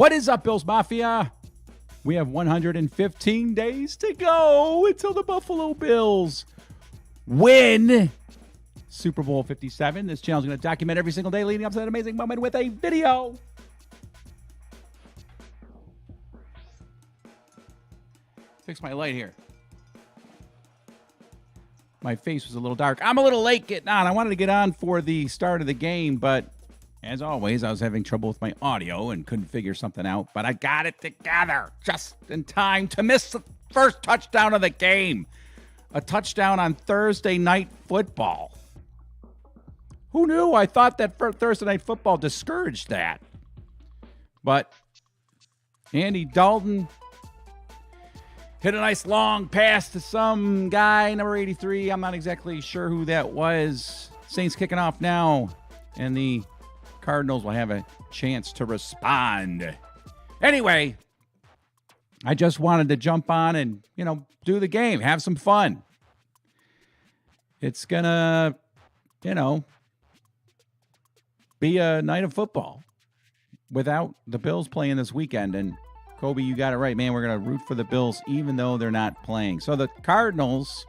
What is up, Bills Mafia? We have 115 days to go until the Buffalo Bills win Super Bowl 57. This channel is going to document every single day leading up to that amazing moment with a video. Fix my light here. My face was a little dark. I'm a little late getting on. I wanted to get on for the start of the game, but as always, I was having trouble with my audio and couldn't figure something out. But I got it together just in time to miss the first touchdown of the game. A touchdown on Thursday Night Football. Who knew? I thought that Thursday Night Football discouraged that. But Andy Dalton hit a nice long pass to some guy, number 83. I'm not exactly sure who that was. Saints kicking off now, and the Cardinals will have a chance to respond. Anyway, I just wanted to jump on and, do the game, have some fun. It's going to, be a night of football without the Bills playing this weekend. And Kobe, you got it right, man. We're going to root for the Bills even though they're not playing. So the Cardinals,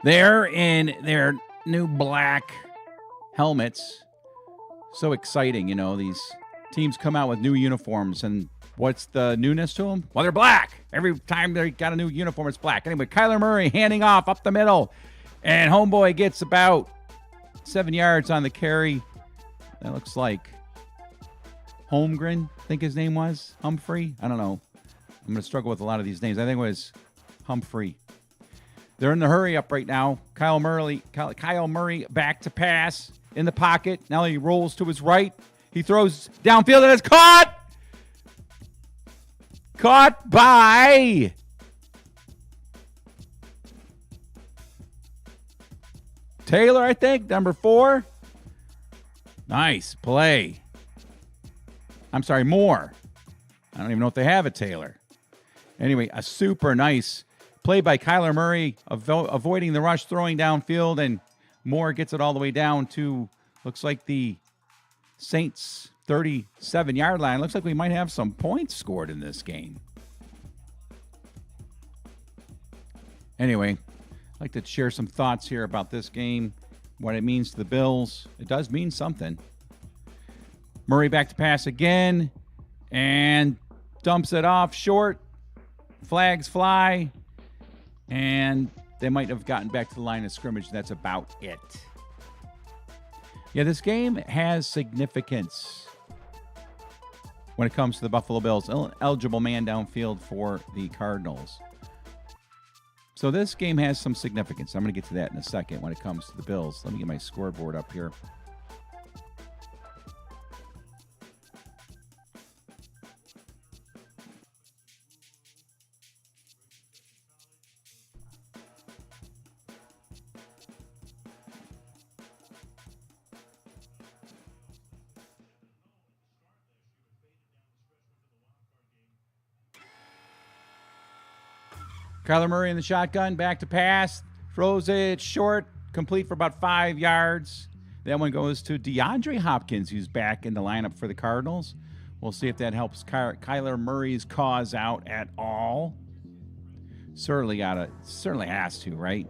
they're in their new black helmets. So exciting, these teams come out with new uniforms, and what's the newness to them? Well, they're black. Every time they got a new uniform, it's black. Anyway, Kyler Murray handing off up the middle, and homeboy gets about 7 yards on the carry. That looks like Holmgren, I think his name was. Humphrey? I don't know. I'm going to struggle with a lot of these names. I think it was Humphrey. They're in the hurry up right now. Kyle Murray back to pass. In the pocket. Now he rolls to his right. He throws downfield and it's caught. Caught by Taylor, I think, number 4. Nice play. I'm sorry, Moore. I don't even know if they have a Taylor. Anyway, a super nice play by Kyler Murray, avoiding the rush, throwing downfield, and Moore gets it all the way down to, looks like the Saints' 37-yard line. Looks like we might have some points scored in this game. Anyway, I'd like to share some thoughts here about this game, what it means to the Bills. It does mean something. Murray back to pass again and dumps it off short. Flags fly, and they might have gotten back to the line of scrimmage. That's about it. Yeah, this game has significance when it comes to the Buffalo Bills. Eligible man downfield for the Cardinals. So this game has some significance. I'm going to get to that in a second when it comes to the Bills. Let me get my scoreboard up here. Kyler Murray in the shotgun, back to pass, throws it short, complete for about 5 yards. That one goes to DeAndre Hopkins, who's back in the lineup for the Cardinals. We'll see if that helps Kyler Murray's cause out at all. Certainly has to, right?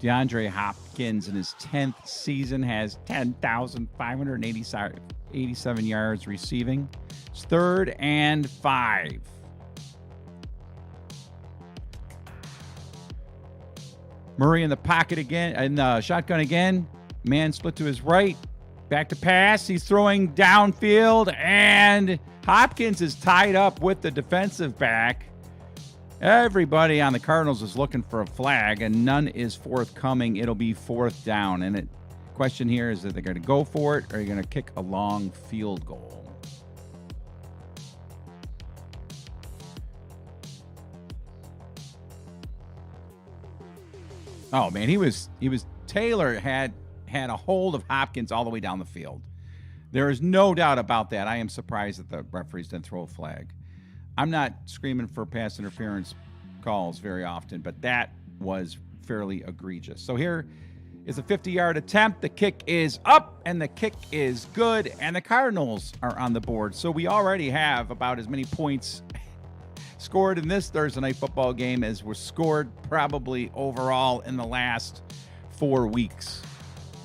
DeAndre Hopkins in his 10th season has 10,587 yards receiving. It's 3rd and 5. Murray in the pocket again, in the shotgun again. Man split to his right. Back to pass. He's throwing downfield, and Hopkins is tied up with the defensive back. Everybody on the Cardinals is looking for a flag, and none is forthcoming. It'll be 4th down. And the question here is that they're going to go for it, or are you going to kick a long field goal? Oh, man, Taylor had a hold of Hopkins all the way down the field. There is no doubt about that. I am surprised that the referees didn't throw a flag. I'm not screaming for pass interference calls very often, but that was fairly egregious. So here is a 50-yard attempt. The kick is up, and the kick is good, and the Cardinals are on the board. So we already have about as many points scored in this Thursday night football game as were scored probably overall in the last 4 weeks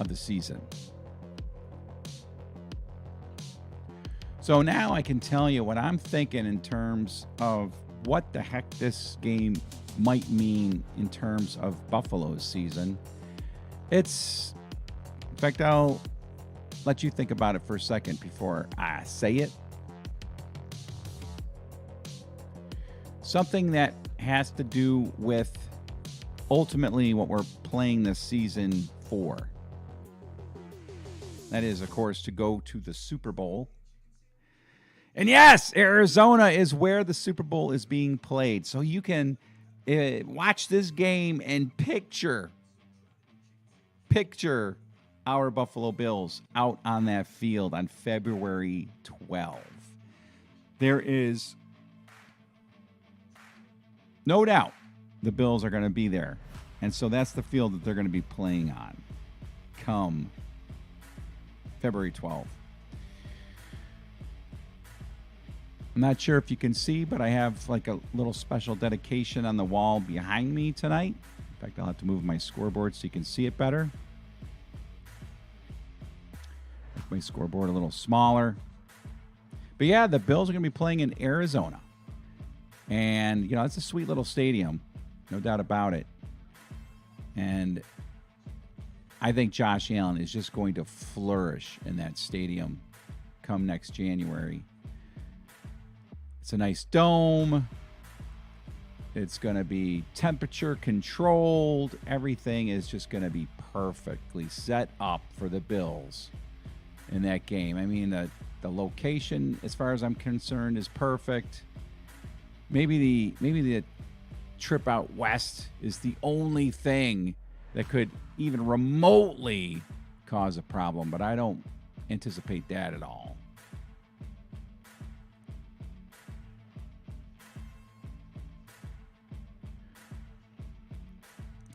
of the season. So now I can tell you what I'm thinking in terms of what the heck this game might mean in terms of Buffalo's season. In fact, I'll let you think about it for a second before I say it. Something that has to do with ultimately what we're playing this season for. That is, of course, to go to the Super Bowl. And yes, Arizona is where the Super Bowl is being played. So you can watch this game and picture our Buffalo Bills out on that field on February 12th. There is no doubt the Bills are going to be there. And so that's the field that they're going to be playing on come February 12th. I'm not sure if you can see, but I have like a little special dedication on the wall behind me tonight. In fact, I'll have to move my scoreboard so you can see it better. Make my scoreboard a little smaller. But yeah, the Bills are going to be playing in Arizona. And, you know, it's a sweet little stadium. No doubt about it. And I think Josh Allen is just going to flourish in that stadium come next January. It's a nice dome. It's going to be temperature controlled. Everything is just going to be perfectly set up for the Bills in that game. I mean, the location, as far as I'm concerned, is perfect. Maybe the trip out west is the only thing that could even remotely cause a problem, but I don't anticipate that at all.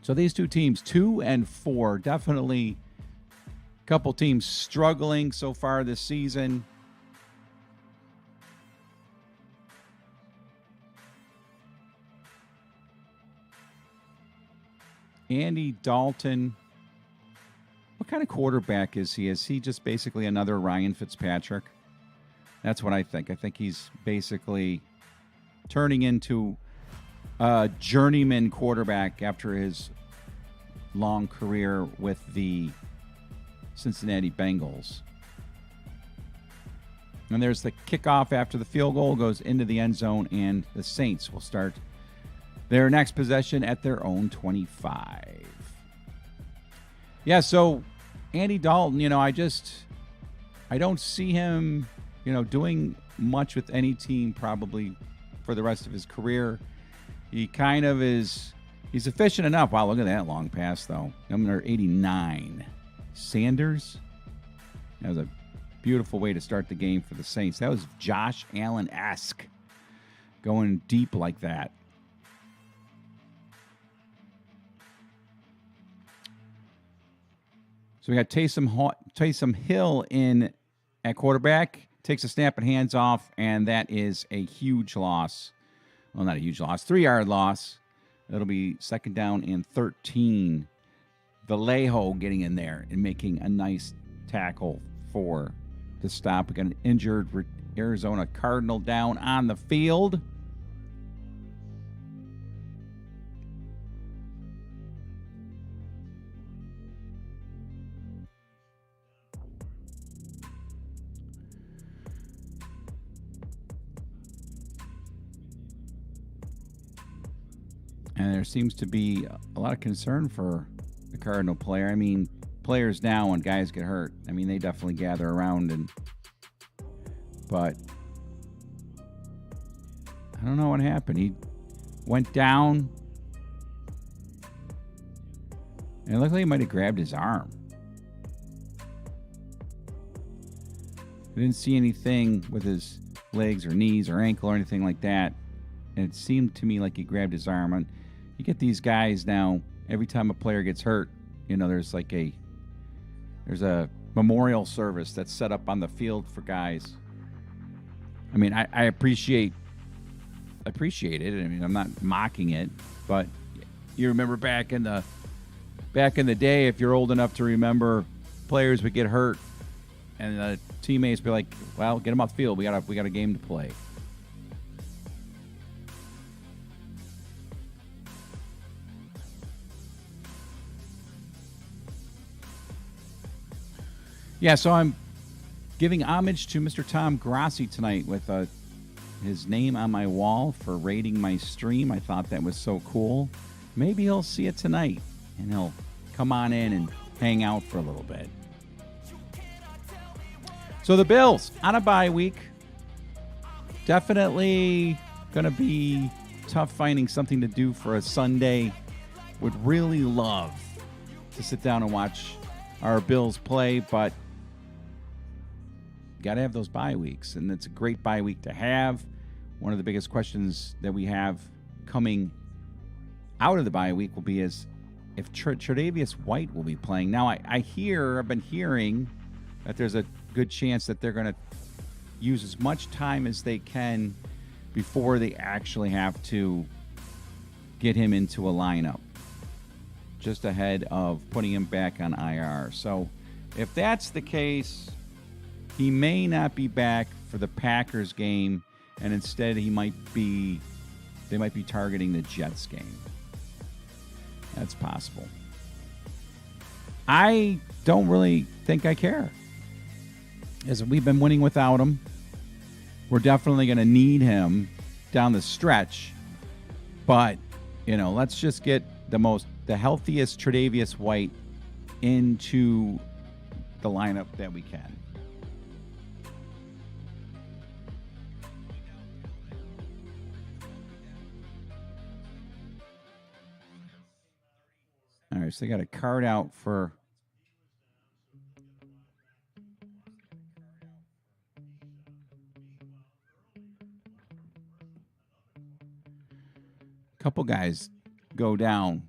So these two teams, 2 and 4, definitely a couple teams struggling so far this season. Andy Dalton, what kind of quarterback is he? Is he just basically another Ryan Fitzpatrick? That's what I think. I think he's basically turning into a journeyman quarterback after his long career with the Cincinnati Bengals. And there's the kickoff after the field goal goes into the end zone, and the Saints will start their next possession at their own 25. Yeah, so Andy Dalton, you know, I don't see him, you know, doing much with any team probably for the rest of his career. He kind of is, he's efficient enough. Wow, look at that long pass, though. Number 89. Sanders. That was a beautiful way to start the game for the Saints. That was Josh Allen-esque, going deep like that. So we got Taysom Hill in at quarterback. Takes a snap and hands off, and that is a huge loss. Well, not a huge loss. 3-yard loss. It'll be second down and 13. Vallejo getting in there and making a nice tackle for the stop. We got an injured Arizona Cardinal down on the field. And there seems to be a lot of concern for the Cardinal player. I mean, players now, when guys get hurt, I mean, they definitely gather around. But I don't know what happened. He went down, and it looked like he might have grabbed his arm. I didn't see anything with his legs or knees or ankle or anything like that. And it seemed to me like he grabbed his arm. And you get these guys now, every time a player gets hurt, there's a memorial service that's set up on the field for guys. I mean, I appreciate it. I mean, I'm not mocking it, but you remember back in the day, if you're old enough to remember, players would get hurt, and the teammates would be like, "Well, get them off the field. We got a game to play." Yeah, so I'm giving homage to Mr. Tom Grassi tonight with his name on my wall for rating my stream. I thought that was so cool. Maybe he'll see it tonight, and he'll come on in and hang out for a little bit. So the Bills on a bye week. Definitely going to be tough finding something to do for a Sunday. Would really love to sit down and watch our Bills play, but got to have those bye weeks, and it's a great bye week to have. One of the biggest questions that we have coming out of the bye week will be is if Tre'Davious White will be playing. Now, I've been hearing that there's a good chance that they're going to use as much time as they can before they actually have to get him into a lineup, just ahead of putting him back on IR. So if that's the case, he may not be back for the Packers game, and instead they might be targeting the Jets game. That's possible. I don't really think I care, as we've been winning without him. We're definitely going to need him down the stretch, but let's just get the healthiest Tre'Davious White into the lineup that we can. All right, so they got a card out for a couple guys go down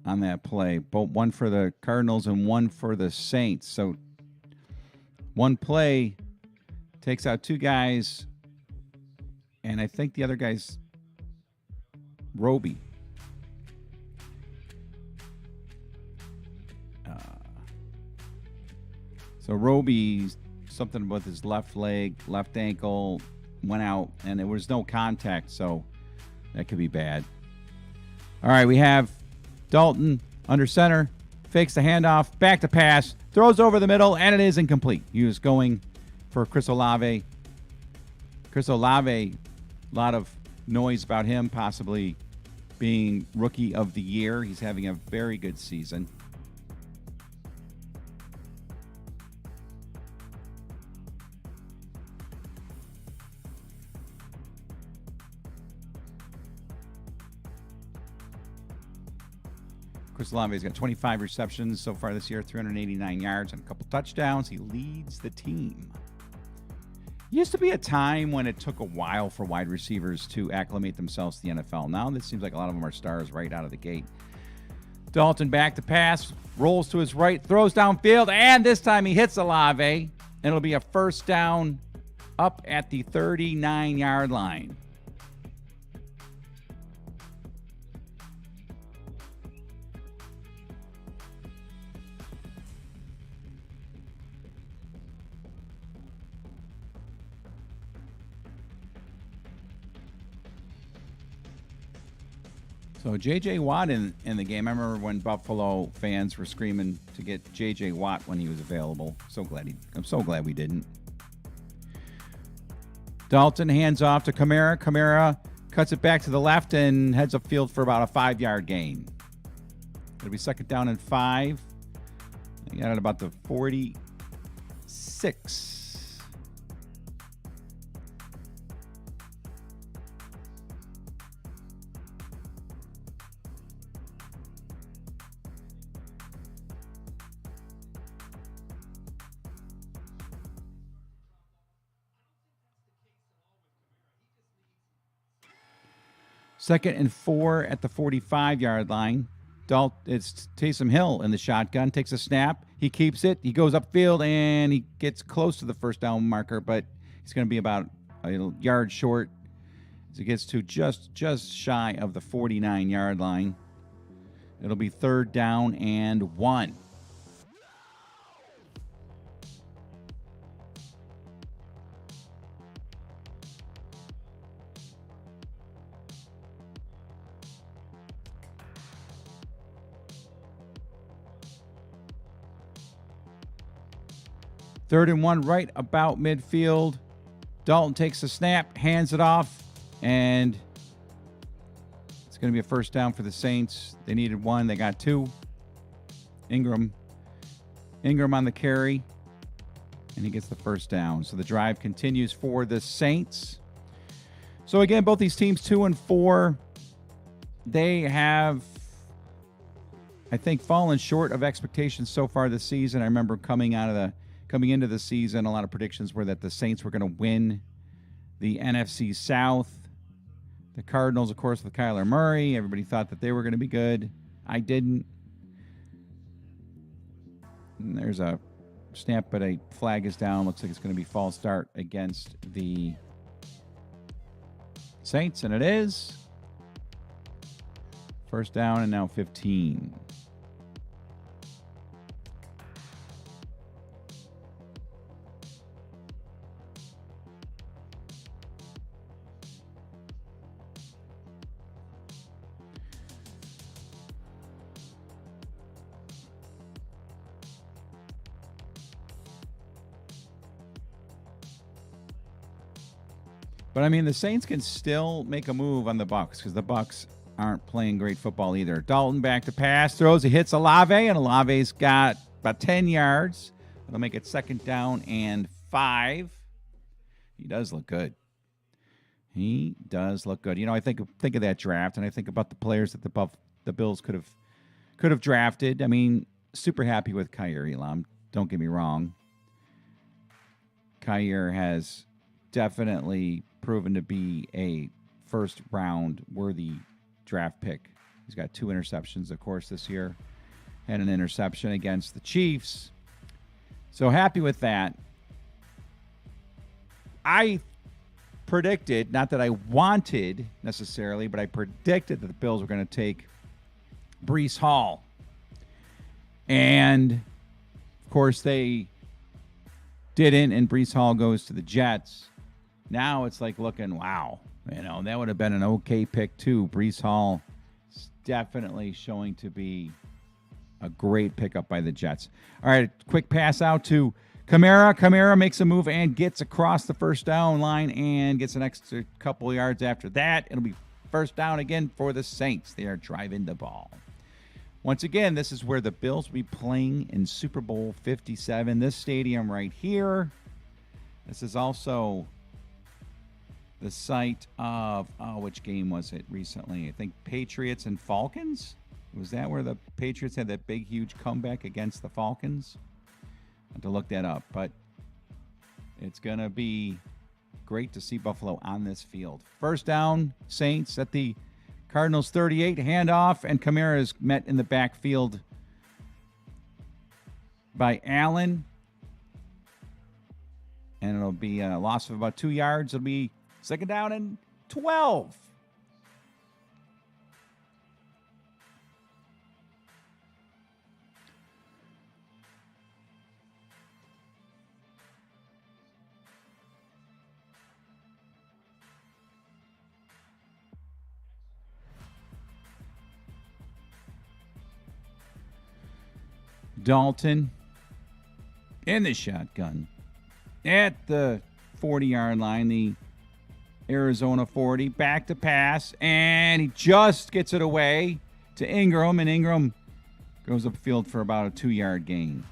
on that play, both one for the Cardinals and one for the Saints. So one play takes out two guys, and I think the other guy's Roby. So Roby, something with his left leg, left ankle, went out, and there was no contact, so that could be bad. All right, we have Dalton under center, fakes the handoff, back to pass, throws over the middle, and it is incomplete. He was going for Chris Olave. Chris Olave, a lot of noise about him possibly being Rookie of the Year. He's having a very good season. Chris Olave's got 25 receptions so far this year, 389 yards and a couple touchdowns. He leads the team. Used to be a time when it took a while for wide receivers to acclimate themselves to the NFL. Now this seems like a lot of them are stars right out of the gate. Dalton back to pass, rolls to his right, throws downfield, and this time he hits Olave, and it'll be a first down up at the 39-yard line. So J.J. Watt in the game. I remember when Buffalo fans were screaming to get J.J. Watt when he was available. I'm so glad we didn't. Dalton hands off to Kamara. Kamara cuts it back to the left and heads upfield for about a 5-yard gain. It'll be second down and 5. They got it about the 46. Second and 4 at the 45-yard line. It's Taysom Hill in the shotgun, takes a snap. He keeps it. He goes upfield, and he gets close to the first down marker, but he's going to be about a yard short as he gets to just shy of the 49-yard line. It'll be 3rd down and 1. Third and 1 right about midfield. Dalton takes the snap, hands it off, and it's going to be a first down for the Saints. They needed 1. They got 2. Ingram on the carry, and he gets the first down. So the drive continues for the Saints. So again, both these teams 2-4. They have, I think, fallen short of expectations so far this season. I remember coming into the season, a lot of predictions were that the Saints were going to win the NFC South. The Cardinals, of course, with Kyler Murray. Everybody thought that they were going to be good. I didn't. And there's a snap, but a flag is down. Looks like it's going to be false start against the Saints, and it is. First down and now 15. But, I mean, the Saints can still make a move on the Bucs because the Bucs aren't playing great football either. Dalton back to pass, throws, he hits Olave, and Olave's got about 10 yards. It'll make it 2nd down and 5. He does look good. He does look good. You know, I think of that draft, and I think about the players that the Bills could have drafted. I mean, super happy with Kaiir Elam. Don't get me wrong. Kaiir has definitely proven to be a first-round worthy draft pick. He's got 2 interceptions, of course, this year. Had an interception against the Chiefs. So happy with that. I predicted, not that I wanted necessarily, but I predicted that the Bills were going to take Breece Hall. And, of course, they didn't, and Breece Hall goes to the Jets. Now it's like looking, wow, you know, that would have been an okay pick too. Breece Hall is definitely showing to be a great pickup by the Jets. All right, quick pass out to Kamara. Kamara makes a move and gets across the first down line and gets an extra couple yards after that. It'll be first down again for the Saints. They are driving the ball. Once again, this is where the Bills will be playing in Super Bowl 57. This stadium right here. This is also the site of, which game was it recently? I think Patriots and Falcons? Was that where the Patriots had that big, huge comeback against the Falcons? I have to look that up, but it's going to be great to see Buffalo on this field. First down, Saints at the Cardinals 38, handoff, and Kamara is met in the backfield by Allen. And it'll be a loss of about 2 yards. It'll be 2nd down and 12. Dalton in the shotgun at the 40-yard line, the Arizona 40, back to pass, and he just gets it away to Ingram, and Ingram goes upfield for about a 2-yard gain.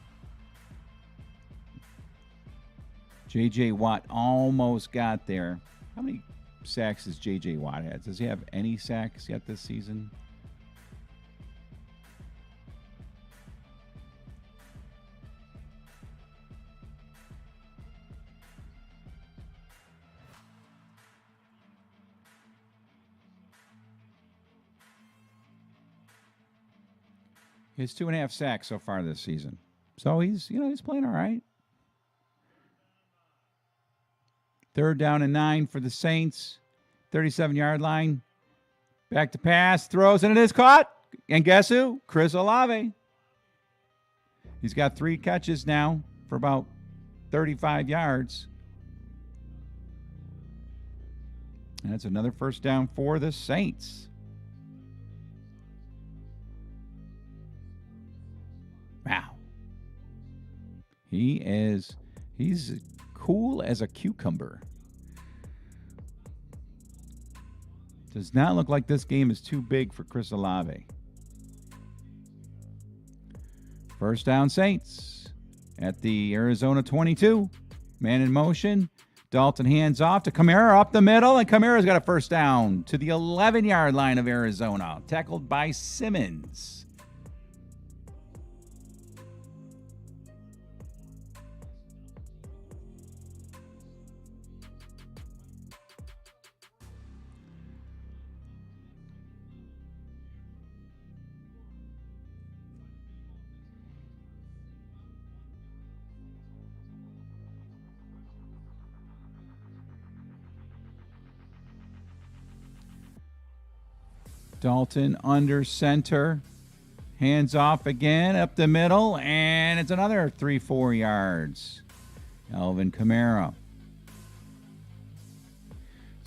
J.J. Watt almost got there. How many sacks has J.J. Watt had? Does he have any sacks yet this season? He has 2.5 sacks so far this season. So he's playing all right. 3rd down and 9 for the Saints. 37-yard line. Back to pass. Throws, and it is caught. And guess who? Chris Olave. He's got 3 catches now for about 35 yards. And that's another first down for the Saints. Wow. He's cool as a cucumber. Does not look like this game is too big for Chris Olave. First down, Saints at the Arizona 22. Man in motion. Dalton hands off to Kamara up the middle, and Kamara's got a first down to the 11-yard line of Arizona. Tackled by Simmons. Dalton under center. Hands off again, up the middle, and it's another 3-4 yards. Alvin Kamara.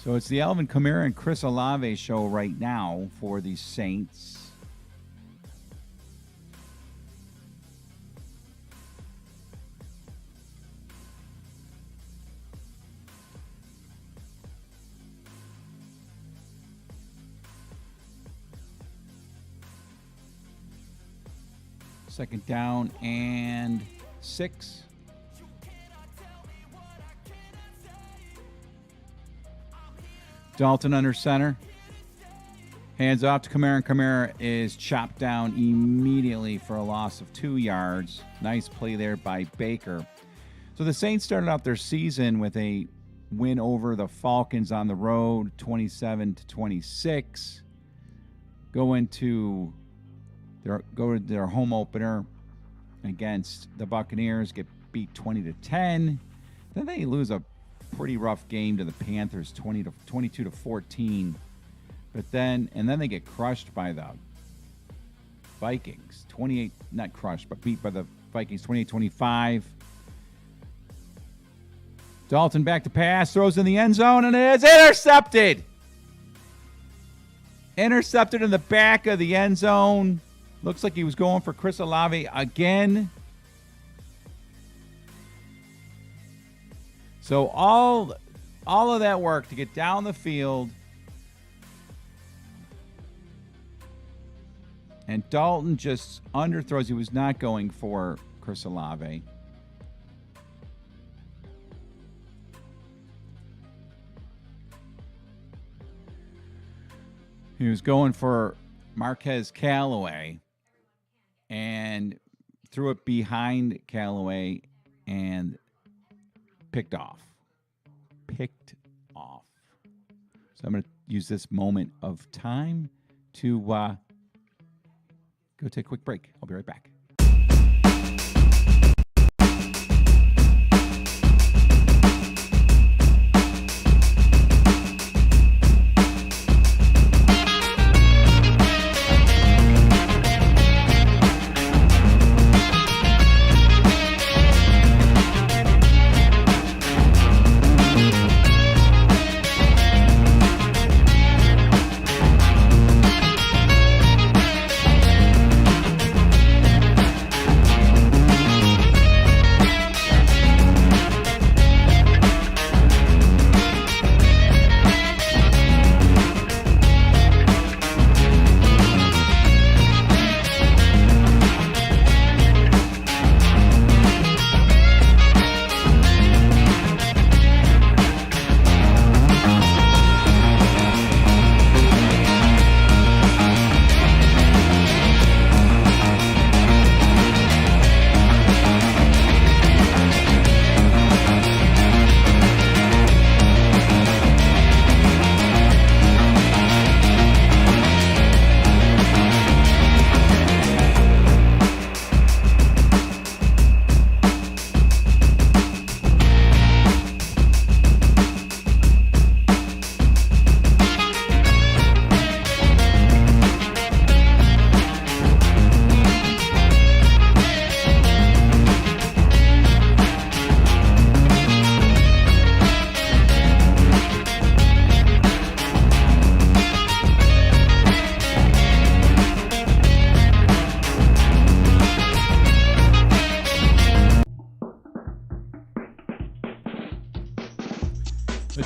So it's the Alvin Kamara and Chris Olave show right now for the Saints. Second down and 6. Dalton under center. Hands off to Kamara, and Kamara is chopped down immediately for a loss of 2 yards. Nice play there by Baker. So the Saints started out their season with a win over the Falcons on the road, 27-26. Go to their home opener against the Buccaneers, get beat 20-10. Then they lose a pretty rough game to the Panthers, 22-14. But then they get crushed by the Vikings, 28, not crushed, but beat by the Vikings 28-25. Dalton back to pass, throws in the end zone, and it is intercepted. Intercepted in the back of the end zone. Looks like he was going for Chris Olave again. So all of that work to get down the field, and Dalton just underthrows. He was not going for Chris Olave. He was going for Marquez Callaway and threw it behind Callaway and picked off. So I'm going to use this moment of time to go take a quick break. I'll be right back.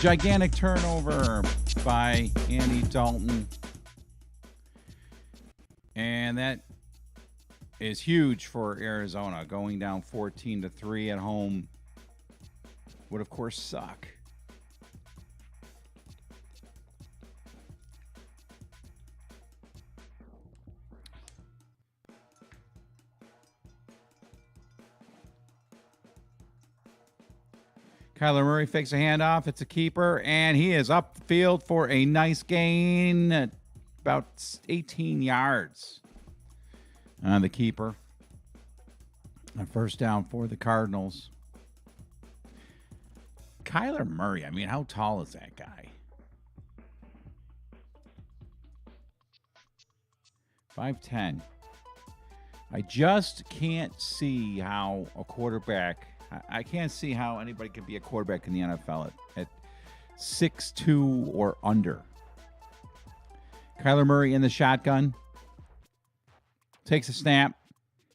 gigantic turnover by Andy Dalton. And that is huge for Arizona. Going down 14-3 at home would, of course, suck. Kyler Murray fakes a handoff. It's a keeper, and he is up the field for a nice gain, about 18 yards on the keeper. A first down for the Cardinals. Kyler Murray, I mean, how tall is that guy? 5'10". I just can't see how a quarterback... I can't see how anybody can be a quarterback in the NFL at 6'2" or under. Kyler Murray in the shotgun. Takes a snap.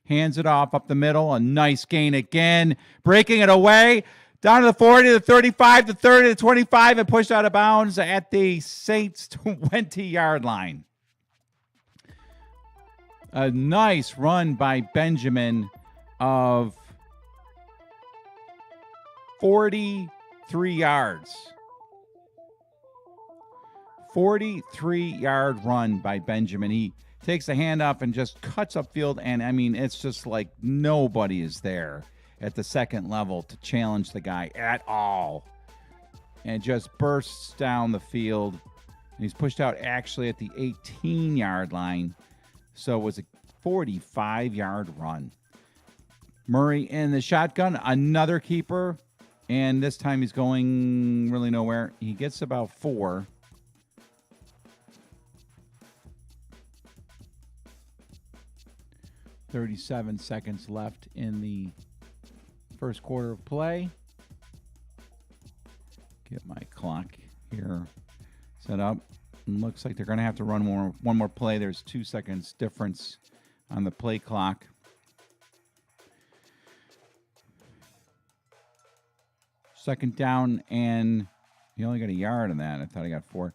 Hands it off up the middle. A nice gain again. Breaking it away. Down to the 40, the 35, the 30, the 25, and pushed out of bounds at the Saints 20-yard line. A nice run by Benjamin of 43 yards. 43-yard run by Benjamin. He takes the handoff and just cuts upfield, and, I mean, it's just like nobody is there at the second level to challenge the guy at all. And just bursts down the field. And he's pushed out actually at the 18-yard line. So it was a 45-yard run. Murray in the shotgun, another keeper. And this time he's going really nowhere. He gets about 4. .37 seconds left in the first quarter of play. Get my clock here set up. And looks like they're going to have to run one more play. There's 2 seconds difference on the play clock. Second down, and he only got a yard on that. I thought he got 4.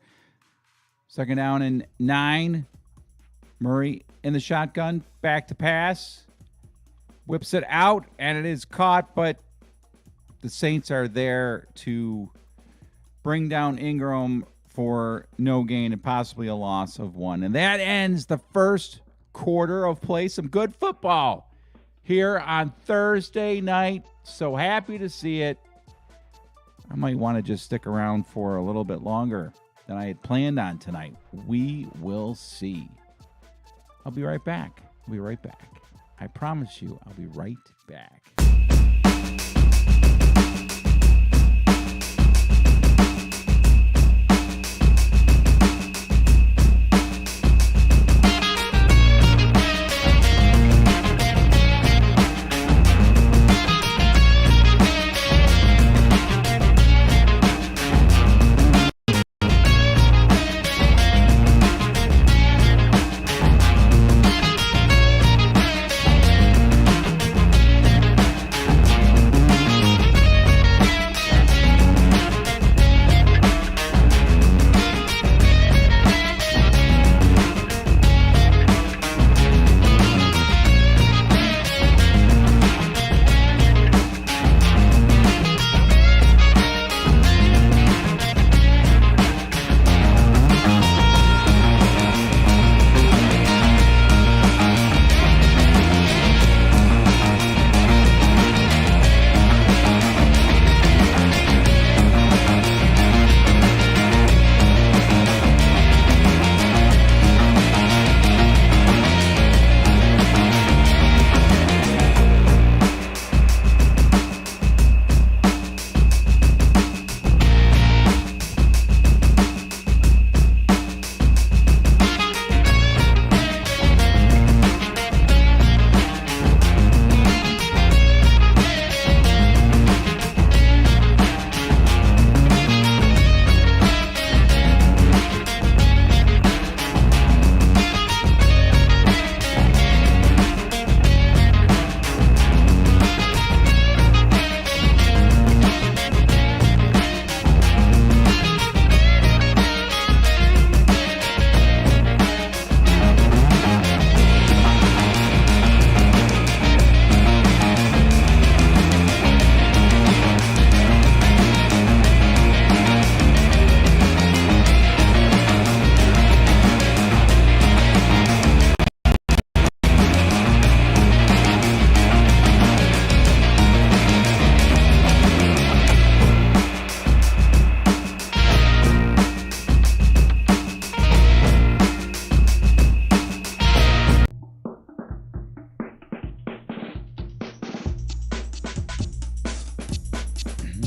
Second down and 9. Murray in the shotgun, back to pass. Whips it out, and it is caught, but the Saints are there to bring down Ingram for no gain and possibly a loss of 1. And that ends the first quarter of play. Some good football here on Thursday night. So happy to see it. I might want to just stick around for a little bit longer than I had planned on tonight. We will see. I'll be right back. I'll be right back. I promise you, I'll be right back.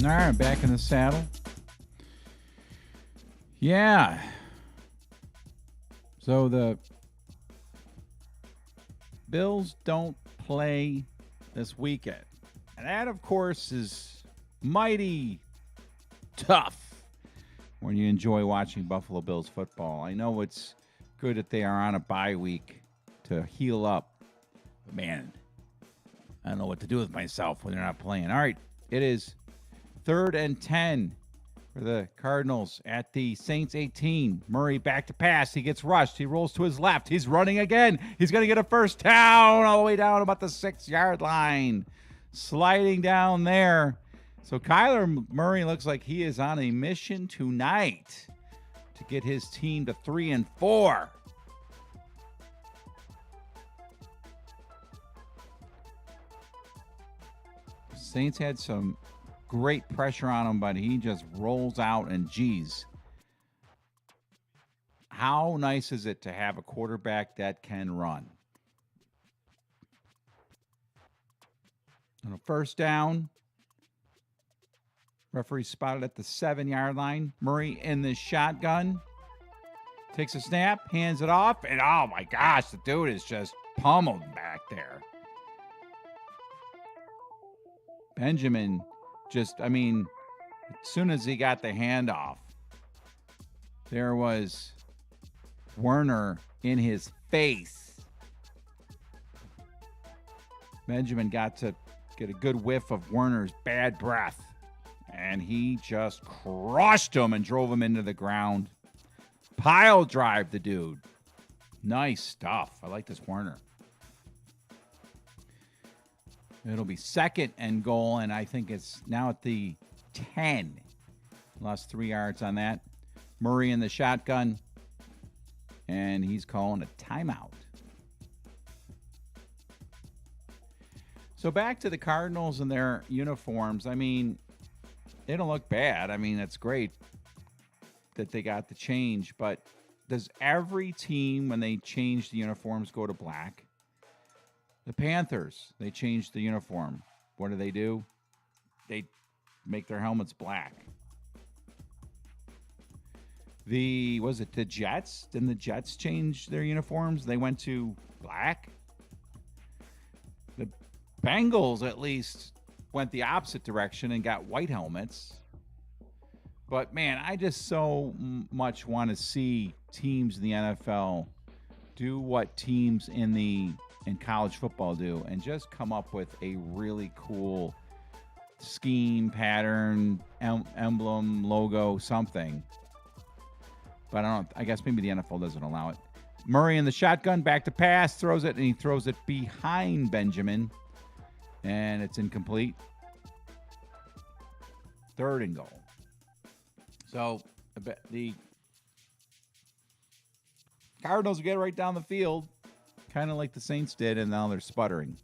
All right, back in the saddle. Yeah. So the Bills don't play this weekend. And that, of course, is mighty tough when you enjoy watching Buffalo Bills football. I know it's good that they are on a bye week to heal up. But man, I don't know what to do with myself when they're not playing. All right, it is 3rd and 10 for the Cardinals at the Saints 18. Murray back to pass. He gets rushed. He rolls to his left. He's running again. He's going to get a first down all the way down about the 6-yard line. Sliding down there. So Kyler Murray looks like he is on a mission tonight to get his team to 3-4. Saints had some great pressure on him, but he just rolls out, and geez, how nice is it to have a quarterback that can run? On a first down, referee spotted at the 7-yard line. Murray in the shotgun, takes a snap, hands it off, and oh my gosh, the dude is just pummeled back there. Benjamin just, I mean, as soon as he got the handoff, there was Werner in his face. Benjamin got to get a good whiff of Werner's bad breath, and he just crushed him and drove him into the ground. Pile drive the dude. Nice stuff. I like this Werner. It'll be 2nd and goal, and I think it's now at the 10. Lost 3 yards on that. Murray in the shotgun, and he's calling a timeout. So back to the Cardinals and their uniforms. I mean, they don't look bad. I mean, it's great that they got the change, but does every team, when they change the uniforms, go to black? The Panthers, they changed the uniform. What do? They make their helmets black. The Jets? Didn't the Jets change their uniforms? They went to black. The Bengals, at least, went the opposite direction and got white helmets. But, man, I just so much want to see teams in the NFL do what teams in college football do and just come up with a really cool scheme, pattern, emblem, logo, something. But I guess maybe the NFL doesn't allow it. Murray in the shotgun, back to pass, throws it, and he throws it behind Benjamin. And it's incomplete. 3rd and goal. So the Cardinals get right down the field, kind of like the Saints did, and now they're sputtering.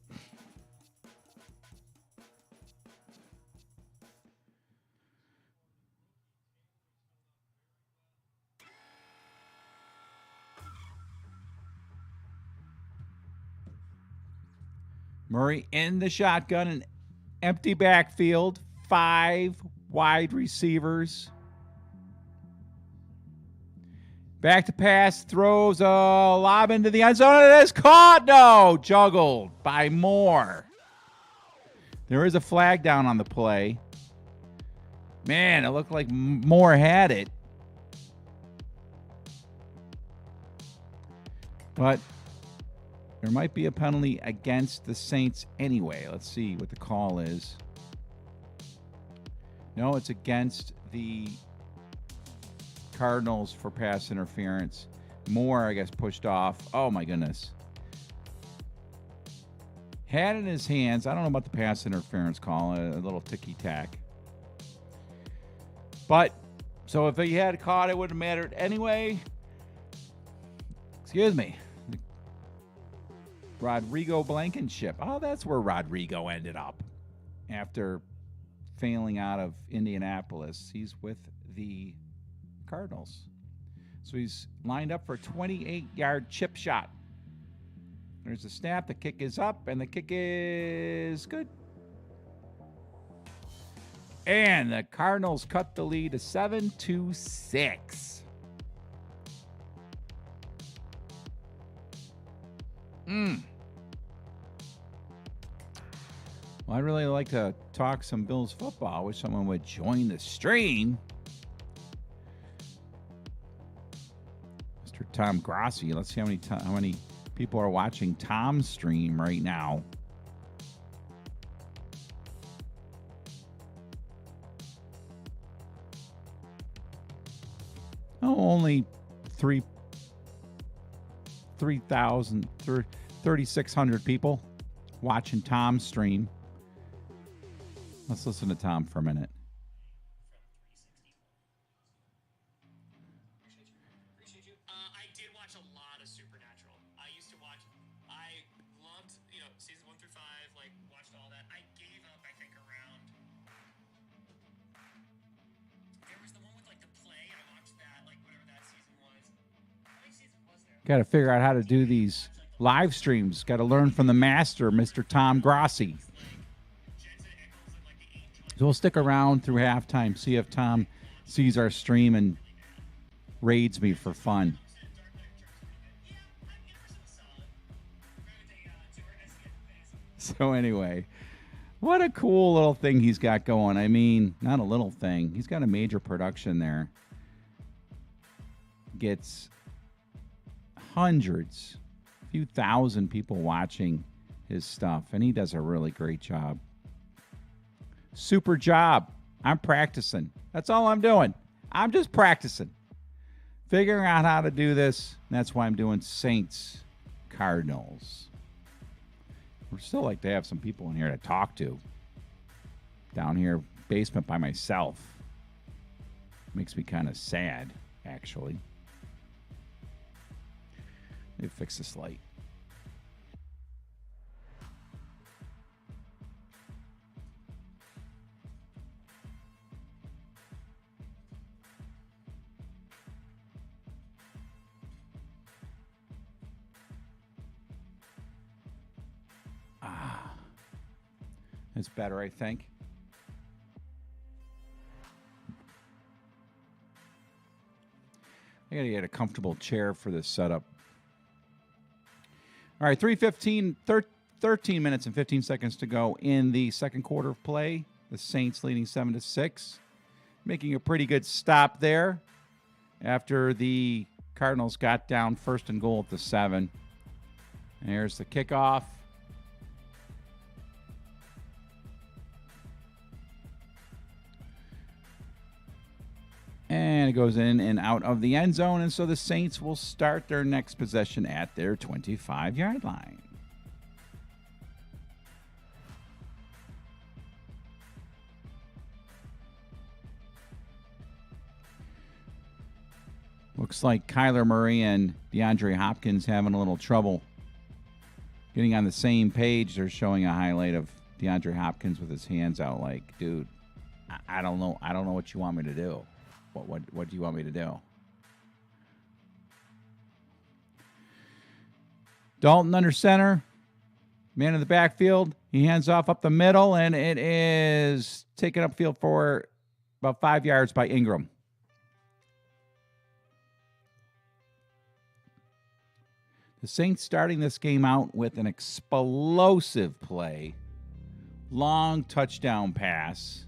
Murray in the shotgun, an empty backfield, 5 wide receivers. Back to pass, throws a lob into the end zone, and it is caught. No, juggled by Moore. There is a flag down on the play. Man, it looked like Moore had it. But there might be a penalty against the Saints anyway. Let's see what the call is. No, it's against the Cardinals for pass interference. Moore, I guess, pushed off. Oh, my goodness. Had in his hands. I don't know about the pass interference call. A little ticky-tack. But, so if he had caught, it wouldn't have mattered anyway. Excuse me. Rodrigo Blankenship. Oh, that's where Rodrigo ended up after failing out of Indianapolis. He's with the Cardinals. So he's lined up for a 28-yard chip shot. There's the snap. The kick is up, and the kick is good. And the Cardinals cut the lead to 7-6. Well, I'd really like to talk some Bills football. I wish someone would join the stream. Mr. Tom Grossi. Let's see how many people are watching Tom's stream right now. Oh, only 3,600 people watching Tom's stream. Let's listen to Tom for a minute. Appreciate you. I did watch a lot of Supernatural. I loved, season 1 through 5, watched all that. I gave up, I think, around. There was the one with, the play. I watched that, whatever that season was. How many seasons was there? Got to figure out how to do these live streams. Got to learn from the master, Mr. Tom Grossi. So we'll stick around through halftime, see if Tom sees our stream and raids me for fun. So anyway, what a cool little thing he's got going. I mean, not a little thing. He's got a major production there. Gets hundreds, a few thousand people watching his stuff, and he does a really great job. Super job. I'm practicing. That's all I'm doing. I'm just practicing. Figuring out how to do this. That's why I'm doing Saints Cardinals. We'd still like to have some people in here to talk to. Down here, basement by myself. Makes me kind of sad, actually. Let me fix this light. It's better, I think. I got to get a comfortable chair for this setup. All right, 13 minutes and 15 seconds to go in the second quarter of play. The Saints leading 7-6. Making a pretty good stop there after the Cardinals got down first and goal at the 7. And here's the kickoff. And it goes in and out of the end zone. And so the Saints will start their next possession at their 25-yard line. Looks like Kyler Murray and DeAndre Hopkins having a little trouble getting on the same page. They're showing a highlight of DeAndre Hopkins with his hands out like, dude, I don't know what you want me to do. What do you want me to do? Dalton under center. Man in the backfield. He hands off up the middle, and it is taken upfield for about 5 yards by Ingram. The Saints starting this game out with an explosive play. Long touchdown pass.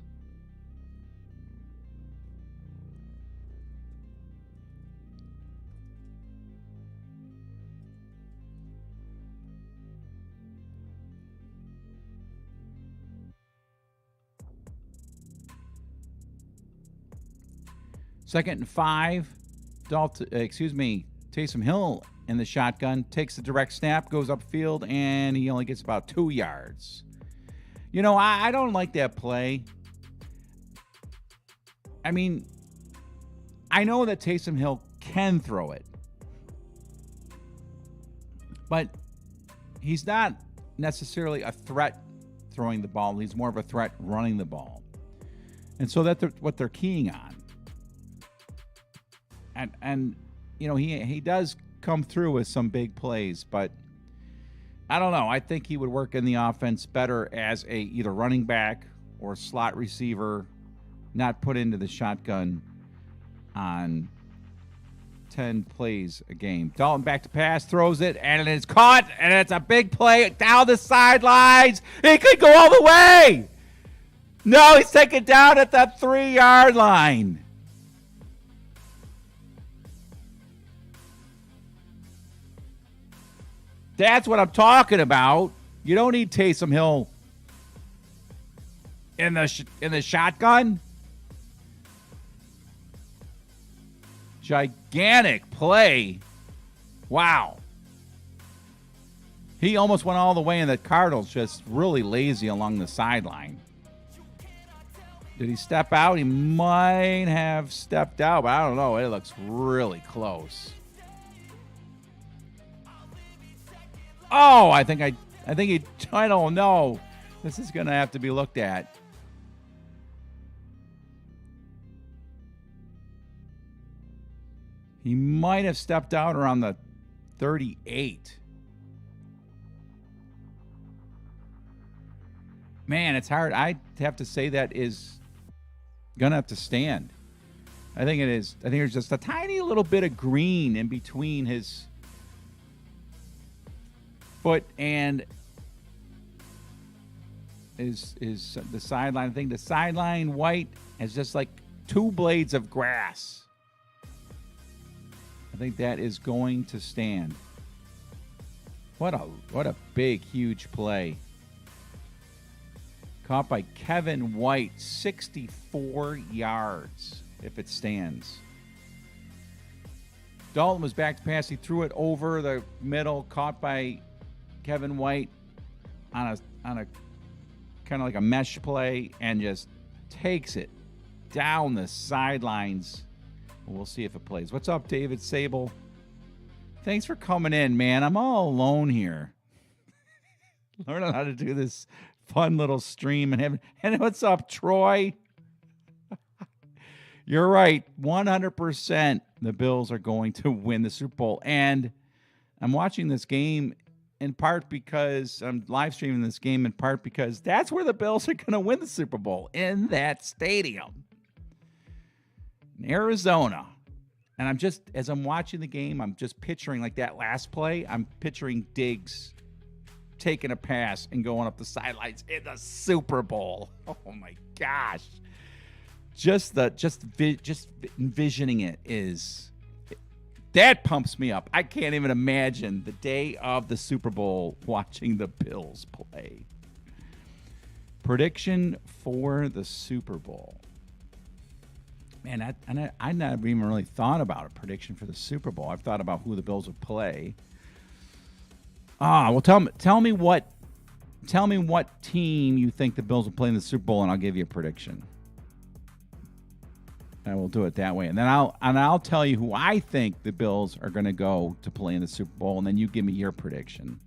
Second and 5. Taysom Hill in the shotgun, takes the direct snap, goes upfield, and he only gets about 2 yards. I don't like that play. I mean, I know that Taysom Hill can throw it, but he's not necessarily a threat throwing the ball. He's more of a threat running the ball. And so that's what they're keying on. And he does come through with some big plays, but I don't know. I think he would work in the offense better as a either running back or slot receiver not put into the shotgun on 10 plays a game. Dalton back to pass, throws it, and it's caught, and it's a big play down the sidelines. He could go all the way. No, he's taken down at the 3-yard line. That's what I'm talking about. You don't need Taysom Hill in the shotgun. Gigantic play. Wow. He almost went all the way, and the Cardinals just really lazy along the sideline. Did he step out? He might have stepped out, but I don't know. It looks really close. Oh, I don't know. This is going to have to be looked at. He might have stepped out around the 38. Man, it's hard. I have to say that is going to have to stand. I think it is. I think there's just a tiny little bit of green in between his foot and is the sideline. I think the sideline white is just like 2 blades of grass. I think that is going to stand. What a big, huge play. Caught by Kevin White, 64 yards if it stands. Dalton was back to pass. He threw it over the middle, caught by Kevin White on a kind of like a mesh play, and just takes it down the sidelines. We'll see if it plays. What's up, David Sable? Thanks for coming in, man. I'm all alone here. Learning how to do this fun little stream. And what's up, Troy? You're right. 100% the Bills are going to win the Super Bowl. And I'm watching this game in part because I'm live streaming this game in part because that's where the Bills are going to win the Super Bowl, in that stadium. In Arizona. And I'm just, as I'm watching the game, I'm just picturing like that last play. I'm picturing Diggs taking a pass and going up the sidelines in the Super Bowl. Oh my gosh. Just envisioning it that pumps me up. I can't even imagine the day of the Super Bowl watching the Bills play. Prediction for the Super Bowl. Man, I never even really thought about a prediction for the Super Bowl. I've thought about who the Bills would play. Well, tell me what team you think the Bills will play in the Super Bowl, and I'll give you a prediction. I will do it that way, and then I'll tell you who I think the Bills are going to go to play in the Super Bowl, and then you give me your prediction.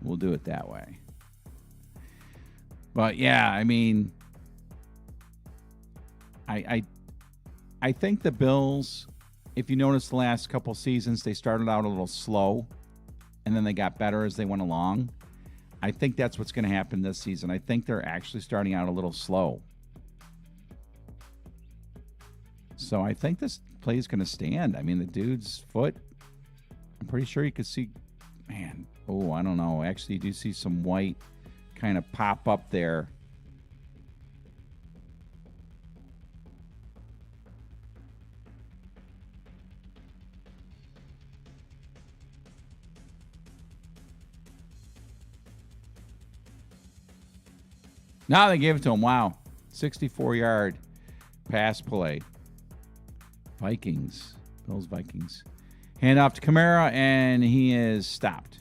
We'll do it that way. But yeah, I mean, I think the Bills, if you notice the last couple seasons, they started out a little slow, and then they got better as they went along. I think that's what's going to happen this season. I think they're actually starting out a little slow. So I think this play is going to stand. I mean, the dude's foot, I'm pretty sure you could see, man, I don't know. Actually, you do see some white kind of pop up there. Now they gave it to him. Wow. 64-yard pass play. Vikings. Bills, Vikings. Hand off to Kamara, and he is stopped.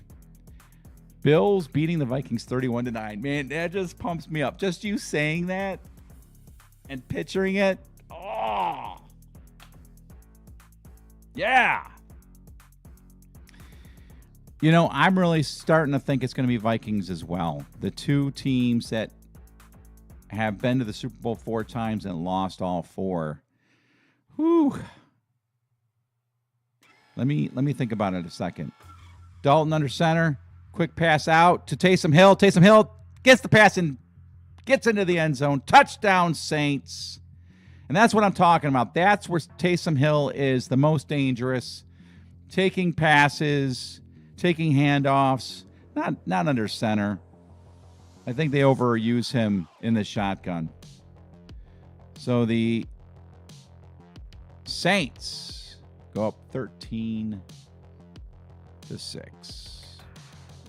Bills beating the Vikings 31-9. Man, that just pumps me up. Just you saying that and picturing it. Oh. Yeah. You know, I'm really starting to think it's going to be Vikings as well. The two teams that have been to the Super Bowl 4 times and lost all 4. Whew. Let me think about it a second. Dalton under center. Quick pass out to Taysom Hill. Taysom Hill gets the pass and gets into the end zone. Touchdown, Saints. And that's what I'm talking about. That's where Taysom Hill is the most dangerous. Taking passes, taking handoffs, not under center. I think they overuse him in the shotgun. So the Saints go up 13-6.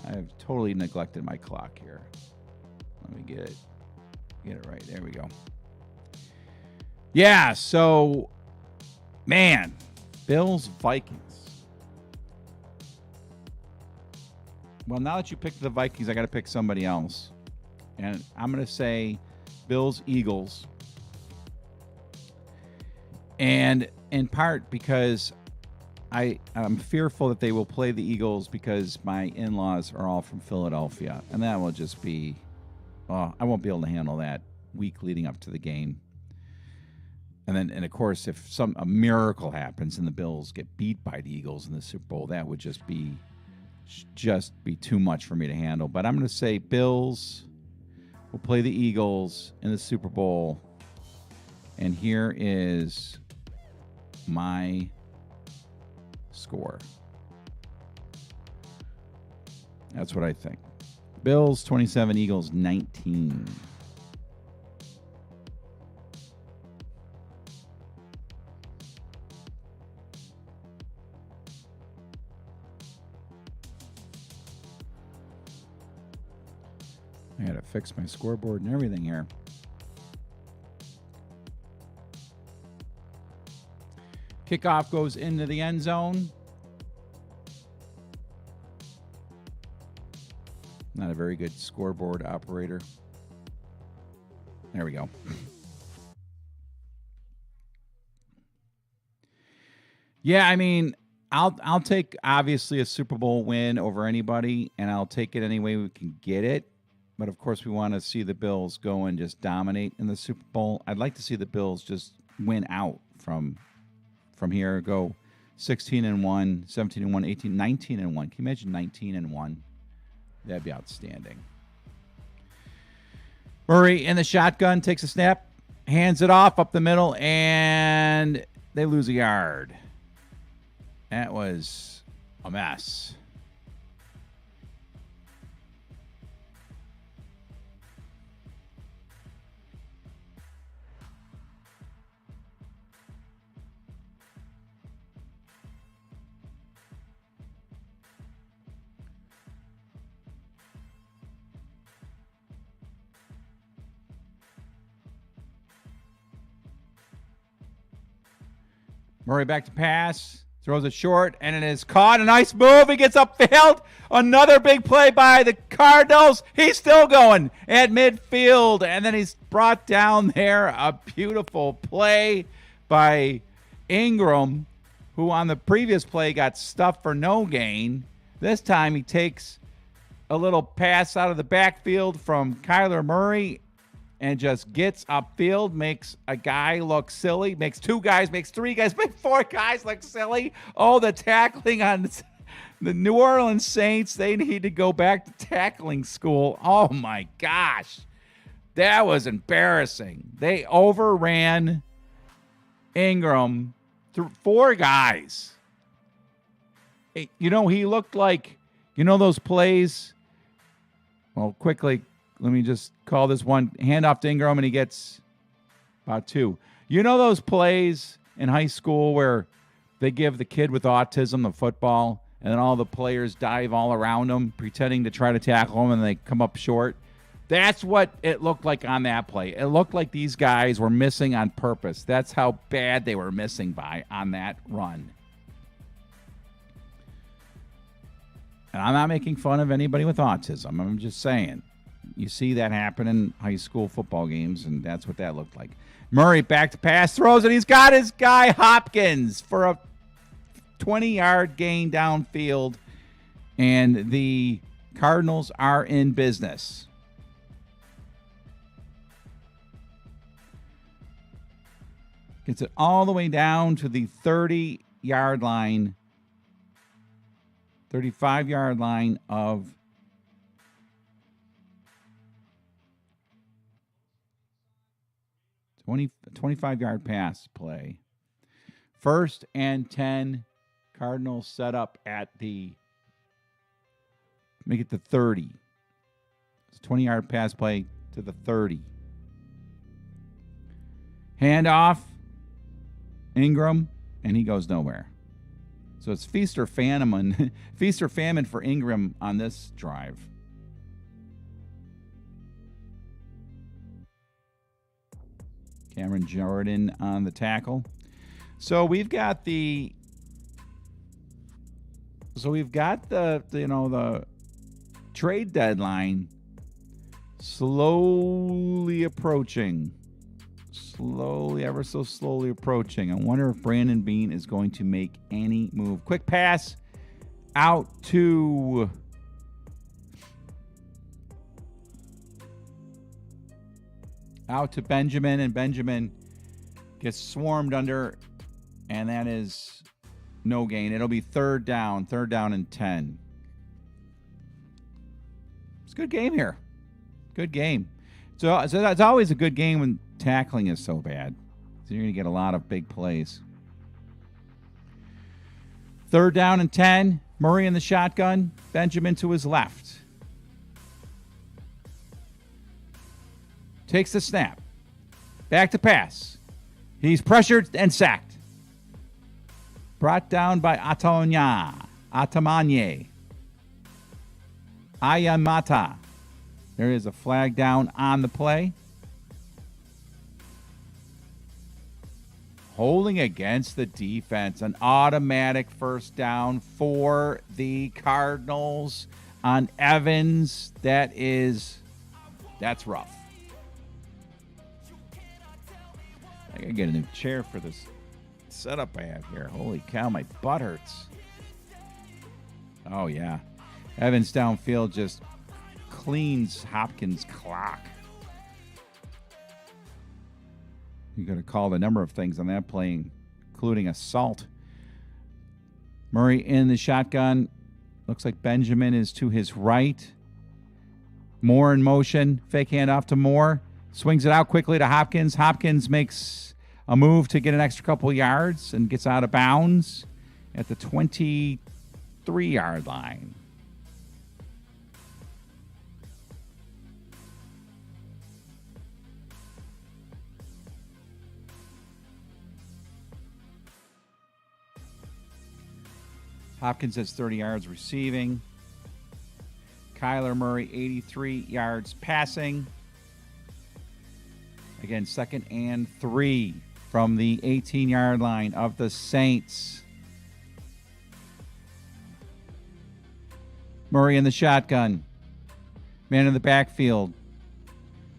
I've totally neglected my clock here. Let me get it right. There we go. Yeah, so, man, Bills, Vikings. Well, now that you picked the Vikings, I got to pick somebody else. And I'm going to say Bills, Eagles. And in part because I'm fearful that they will play the Eagles because my in-laws are all from Philadelphia. And that will just be, I won't be able to handle that week leading up to the game. And of course, if a miracle happens and the Bills get beat by the Eagles in the Super Bowl, that would just be too much for me to handle. But I'm going to say Bills will play the Eagles in the Super Bowl. And here is my score. That's what I think. Bills 27, Eagles 19. I gotta fix my scoreboard and everything here. Kickoff goes into the end zone. Not a very good scoreboard operator. There we go. Yeah, I mean, I'll take obviously a Super Bowl win over anybody, and I'll take it any way we can get it. But of course, we want to see the Bills go and just dominate in the Super Bowl. I'd like to see the Bills just win out from here. Go 16-1, 17-1, 18, 19-1. Can you imagine 19-1? That'd be outstanding. Murray in the shotgun takes a snap, hands it off up the middle, and they lose a yard. That was a mess. Murray back to pass, throws it short, and it is caught. A nice move. He gets upfield. Another big play by the Cardinals. He's still going at midfield, and then he's brought down there. A beautiful play by Ingram, who on the previous play got stuffed for no gain. This time he takes a little pass out of the backfield from Kyler Murray and just gets upfield, makes a guy look silly, makes two guys, makes three guys, makes four guys look silly. Oh, the tackling on the New Orleans Saints, they need to go back to tackling school. Oh, my gosh. That was embarrassing. They overran Ingram through four guys. You know, he looked like, those plays. Well, quickly, let me just call this one. Handoff to Ingram, and he gets about two. You know those plays in high school where they give the kid with autism the football, and then all the players dive all around him, pretending to try to tackle him, and they come up short? That's what it looked like on that play. It looked like these guys were missing on purpose. That's how bad they were missing on that run. And I'm not making fun of anybody with autism. I'm just saying. You see that happen in high school football games, and that's what that looked like. Murray back to pass, throws it. He's got his guy Hopkins for a 20-yard gain downfield, and the Cardinals are in business. Gets it all the way down to the 30-yard line, 35-yard line of 25-yard pass play. 1st and 10. Cardinals set up at make it the 30. It's a 20-yard pass play to the 30. Handoff. Ingram, and he goes nowhere. So it's feast or famine for Ingram on this drive. Cameron Jordan on the tackle. So we've got the trade deadline slowly approaching. Ever so slowly approaching. I wonder if Brandon Beane is going to make any move. Quick pass out to Benjamin, and Benjamin gets swarmed under, and that is no gain. It'll be third down and 10. It's a good game here. Good game. So it's always a good game when tackling is so bad. So you're going to get a lot of big plays. Third down and 10. Murray in the shotgun. Benjamin to his left. Takes the snap. Back to pass. He's pressured and sacked. Brought down by Atamanye. Ayamata. There is a flag down on the play. Holding against the defense. An automatic first down for the Cardinals on Evans. That's rough. I gotta get a new chair for this setup I have here. Holy cow, my butt hurts. Oh, yeah. Evans downfield just cleans Hopkins' clock. You got to call a number of things on that play, including assault. Murray in the shotgun. Looks like Benjamin is to his right. Moore in motion. Fake handoff to Moore. Swings it out quickly to Hopkins. Hopkins makes a move to get an extra couple yards and gets out of bounds at the 23-yard line. Hopkins has 30 yards receiving. Kyler Murray, 83 yards passing. Again, 2nd and 3 from the 18-yard line of the Saints. Murray in the shotgun. Man in the backfield.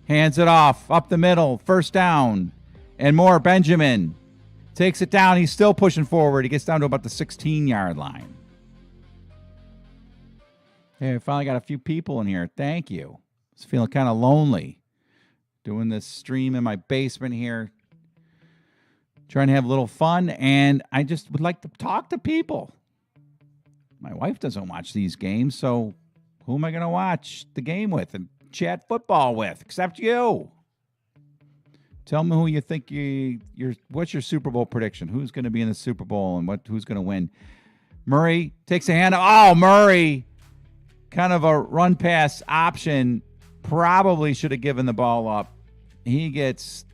Hands it off. Up the middle. First down. And more. Benjamin takes it down. He's still pushing forward. He gets down to about the 16-yard line. Hey, I finally got a few people in here. Thank you. I was feeling kind of lonely doing this stream in my basement here. Trying to have a little fun, and I just would like to talk to people. My wife doesn't watch these games, so who am I going to watch the game with and chat football with except you? Tell me who you think what's your Super Bowl prediction? Who's going to be in the Super Bowl and who's going to win? Murray takes a hand. Oh, Murray. Kind of a run pass option. Probably should have given the ball up. He gets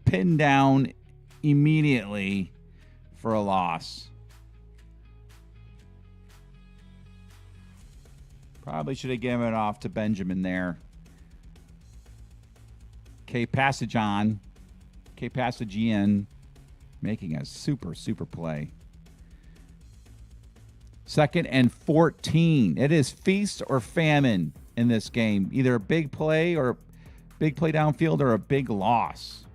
pinned down immediately for a loss. Probably should have given it off to Benjamin there. Passagian making a super play. 2nd and 14. It is feast or famine in this game. Either a big play downfield or a big loss.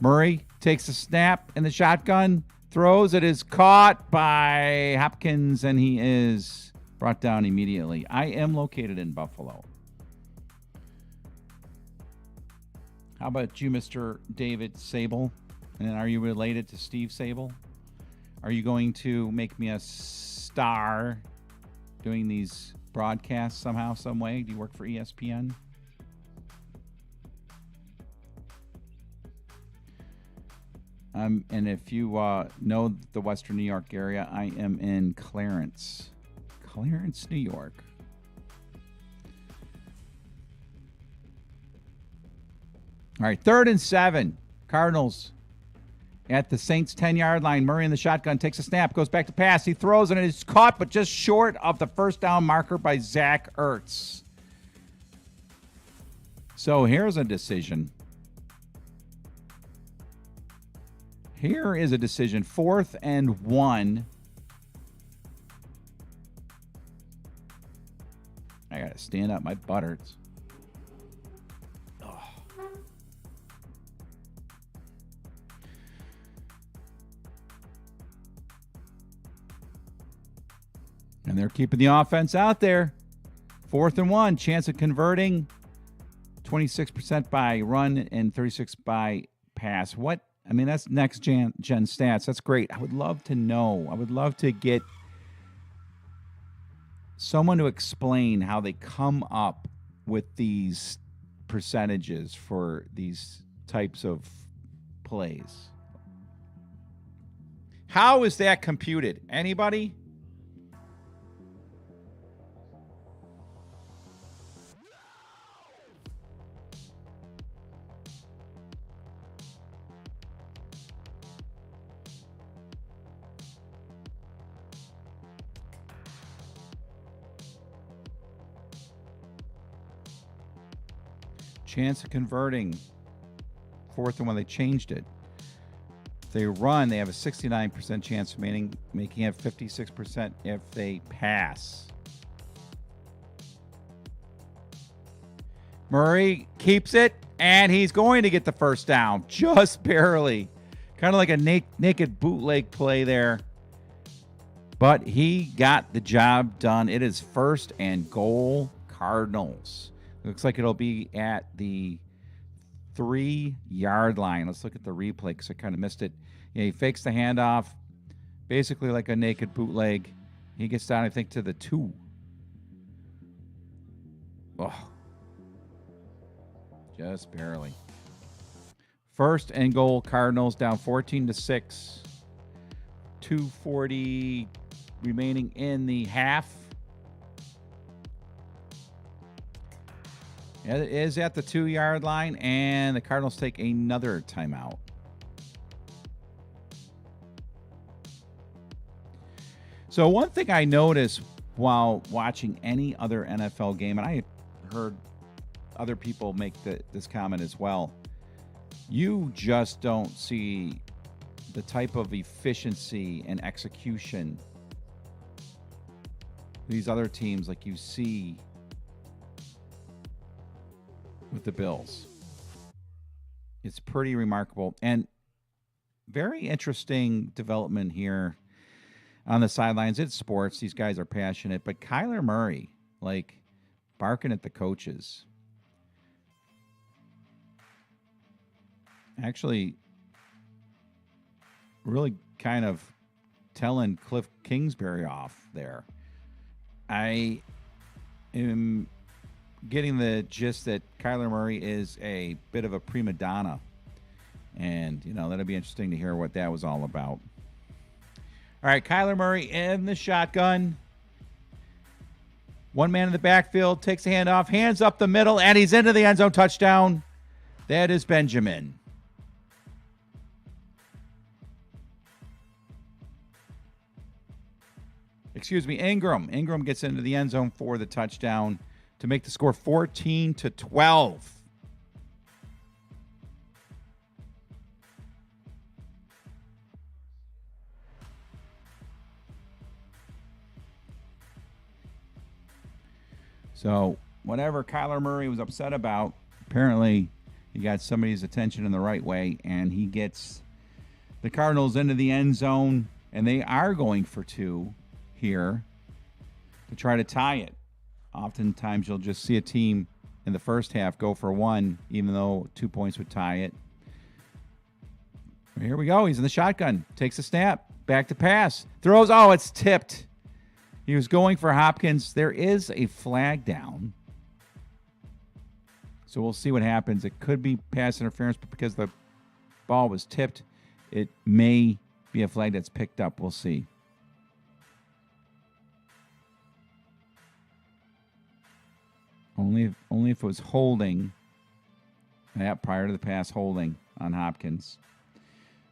Murray takes a snap in the shotgun, throws. It is caught by Hopkins, and he is brought down immediately. I am located in Buffalo. How about you, Mr. David Sable? And are you related to Steve Sable? Are you going to make me a star doing these broadcasts somehow, some way? Do you work for ESPN? And if you know the Western New York area, I am in Clarence, New York. All right, 3rd and 7. Cardinals at the Saints' 10-yard line. Murray in the shotgun takes a snap, goes back to pass. He throws, and it is caught, but just short of the first down marker by Zach Ertz. So here's a decision. Here is a decision. 4th and 1. I got to stand up. My butt hurts. And they're keeping the offense out there. 4th and 1. Chance of converting. 26% by run and 36% by pass. What? I mean, that's next gen stats. That's great. I would love to know. I would love to get someone to explain how they come up with these percentages for these types of plays. How is that computed? Anybody? Chance of converting. 4th and 1, they changed it. If they run, they have a 69% chance of making it 56% if they pass. Murray keeps it, and he's going to get the first down. Just barely. Kind of like a naked bootleg play there. But he got the job done. It is 1st and goal, Cardinals. Looks like it'll be at the 3-yard line. Let's look at the replay because I kind of missed it. Yeah, he fakes the handoff, basically like a naked bootleg. He gets down, I think, to the 2. Oh, just barely. 1st and goal, Cardinals down 14-6. 2:40 remaining in the half. It is at the 2-yard line, and the Cardinals take another timeout. So one thing I noticed while watching any other NFL game, and I heard other people make this comment as well, you just don't see the type of efficiency and execution these other teams like you see with the Bills. It's pretty remarkable and very interesting development here on the sidelines. It's sports. These guys are passionate, but Kyler Murray, like, barking at the coaches. Actually, really kind of telling Cliff Kingsbury off there. I am getting the gist that Kyler Murray is a bit of a prima donna. And, that'll be interesting to hear what that was all about. All right, Kyler Murray in the shotgun. One man in the backfield, takes a handoff, hands up the middle, and he's into the end zone. Touchdown. That is Benjamin. Excuse me, Ingram. Ingram gets into the end zone for the touchdown to make the score 14-12. So whatever Kyler Murray was upset about, apparently he got somebody's attention in the right way, and he gets the Cardinals into the end zone, and they are going for 2 here to try to tie it. Oftentimes you'll just see a team in the first half go for 1, even though 2 points would tie it. Here we go. He's in the shotgun. Takes a snap. Back to pass. Throws. Oh, it's tipped. He was going for Hopkins. There is a flag down. So we'll see what happens. It could be pass interference, but because the ball was tipped, it may be a flag that's picked up. We'll see. Only if it was holding. Yeah, prior to the pass, holding on Hopkins.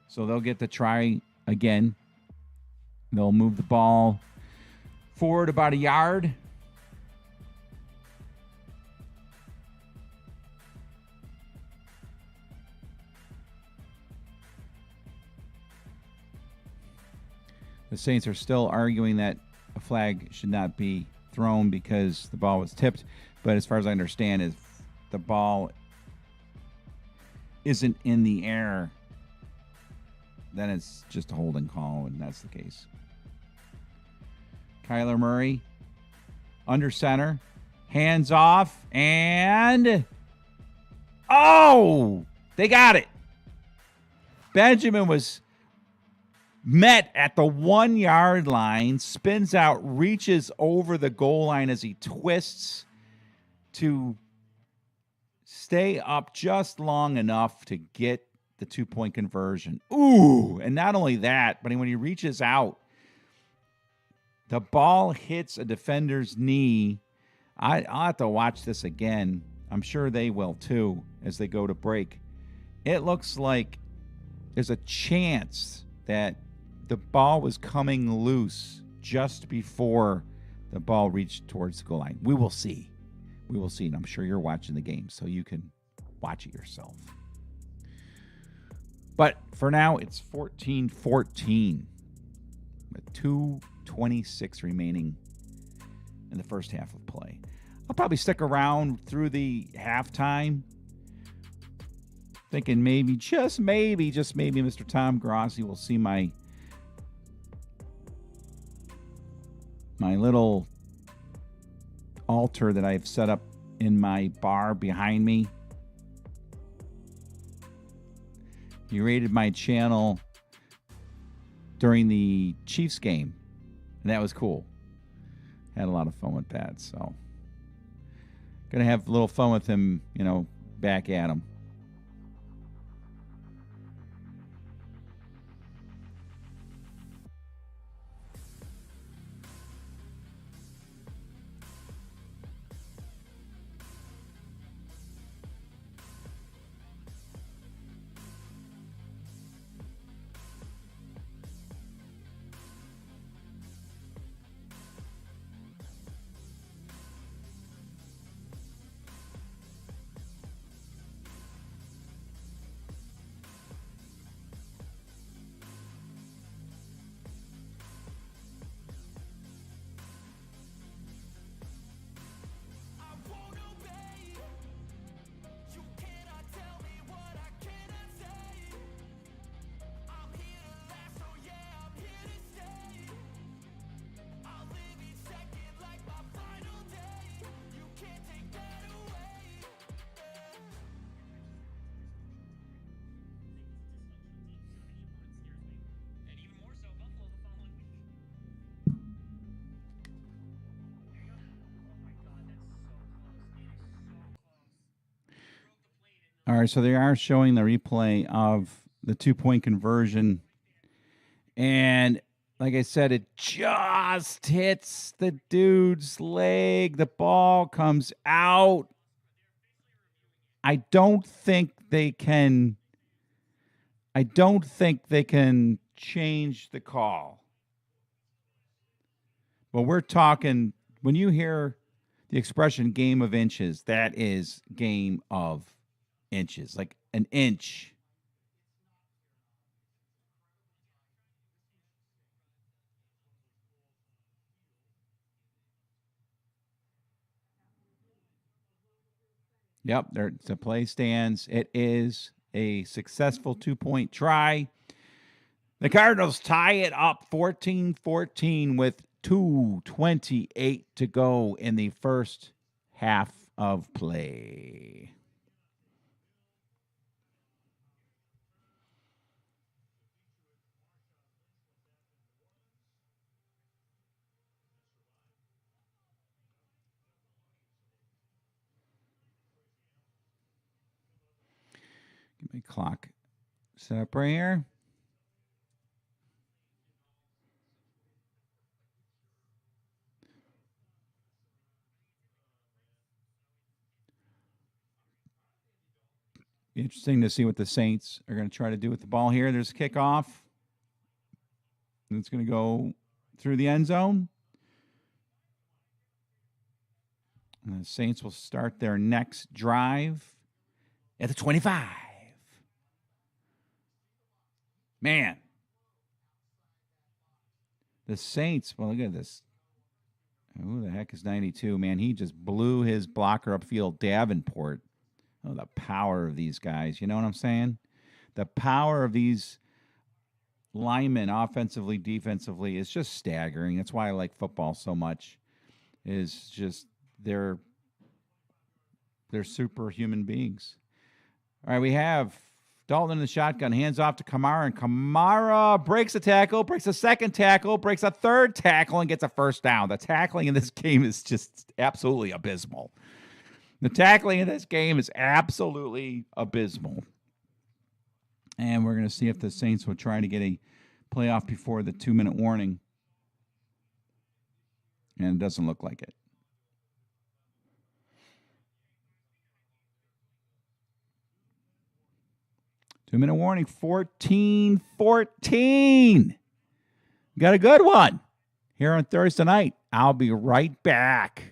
So they'll get to try again. They'll move the ball forward about a yard. The Saints are still arguing that a flag should not be thrown because the ball was tipped. But as far as I understand, if the ball isn't in the air, then it's just a holding call, and that's the case. Kyler Murray, under center, hands off, and oh, they got it. Benjamin was met at the 1 yard line, spins out, reaches over the goal line as he twists to stay up just long enough to get the 2-point conversion. Ooh, and not only that, but when he reaches out, the ball hits a defender's knee. I'll have to watch this again. I'm sure they will too as they go to break. It looks like there's a chance that the ball was coming loose just before the ball reached towards the goal line. We will see. We will see, and I'm sure you're watching the game, so you can watch it yourself. But for now, it's 14-14 with 2:26 remaining in the first half of play. I'll probably stick around through the halftime, thinking maybe, just maybe, Mr. Tom Grossi will see my little altar that I've set up in my bar behind me. He rated my channel during the Chiefs game, and that was cool. Had a lot of fun with that, so gonna have a little fun with him, back at him. All right, so they are showing the replay of the 2-point conversion. And like I said, it just hits the dude's leg. The ball comes out. I don't think they can change the call. But we're talking, when you hear the expression game of inches, that is game of inches, like an inch. Yep, the play stands. It is a successful 2-point try. The Cardinals tie it up 14-14 with 2:28 to go in the first half of play. Get my clock set up right here. Interesting to see what the Saints are going to try to do with the ball here. There's a kickoff. And it's going to go through the end zone. And the Saints will start their next drive at the 25. Man. The Saints, well, look at this. Who the heck is 92? Man, he just blew his blocker upfield, Davenport. Oh, the power of these guys. You know what I'm saying? The power of these linemen, offensively, defensively, is just staggering. That's why I like football so much. Is just they're superhuman beings. All right, we have Dalton in the shotgun, hands off to Kamara, and Kamara breaks a tackle, breaks a second tackle, breaks a third tackle, and gets a first down. The tackling in this game is just absolutely abysmal. The tackling in this game is absolutely abysmal. And we're going to see if the Saints will try to get a playoff before the 2-minute warning. And it doesn't look like it. Two-minute warning, 14-14. Got a good one here on Thursday night. I'll be right back.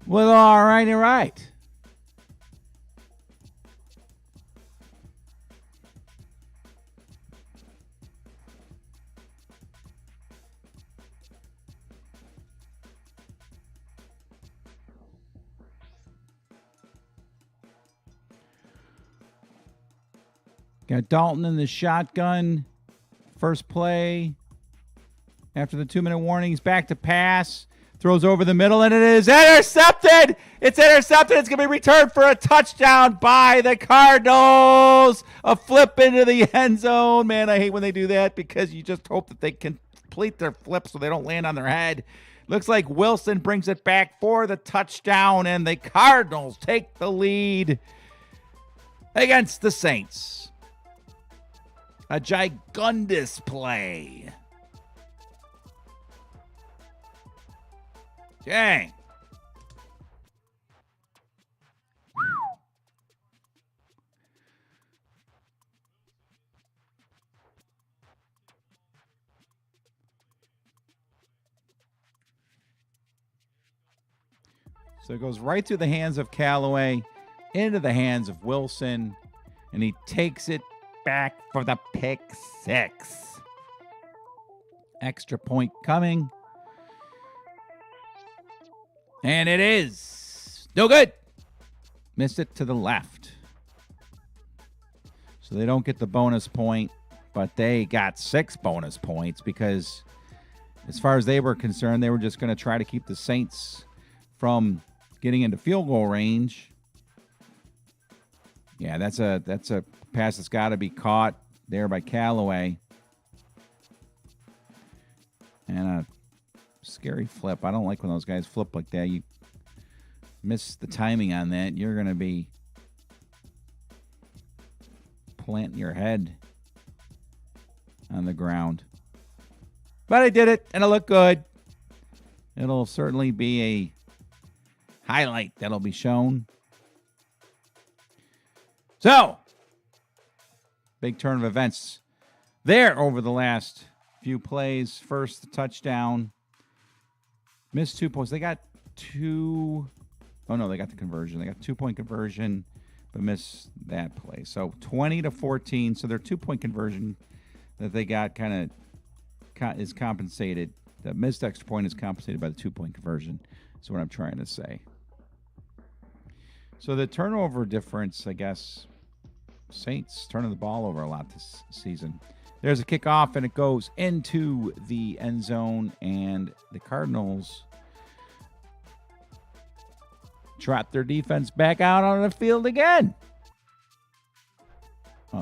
Well, all right. Got Dalton in the shotgun. First play. After the 2-minute warning, he's back to pass. Throws over the middle, and it is intercepted. It's intercepted. It's going to be returned for a touchdown by the Cardinals. A flip into the end zone. Man, I hate when they do that because you just hope that they complete their flip so they don't land on their head. Looks like Wilson brings it back for the touchdown, and the Cardinals take the lead against the Saints. A gigundous play. Dang. So it goes right through the hands of Callaway into the hands of Wilson, and he takes it back for the pick six. Extra point coming. And it is no good. Missed it to the left. So they don't get the bonus point, but they got 6 bonus points because as far as they were concerned, they were just going to try to keep the Saints from getting into field goal range. Yeah, that's a pass that's got to be caught there by Callaway. And a scary flip. I don't like when those guys flip like that. You miss the timing on that, you're going to be planting your head on the ground. But I did it, and it looked good. It'll certainly be a highlight that'll be shown. So, big turn of events there over the last few plays. First, the touchdown. Missed 2 points. They got 2. Oh, no, they got the conversion. They got 2-point conversion, but missed that play. So, 20-14. So, their 2-point conversion that they got kind of is compensated. The missed extra point is compensated by the 2-point conversion. That's what I'm trying to say. So the turnover difference, I guess, Saints turning the ball over a lot this season. There's a kickoff, and it goes into the end zone, and the Cardinals trot their defense back out on the field again.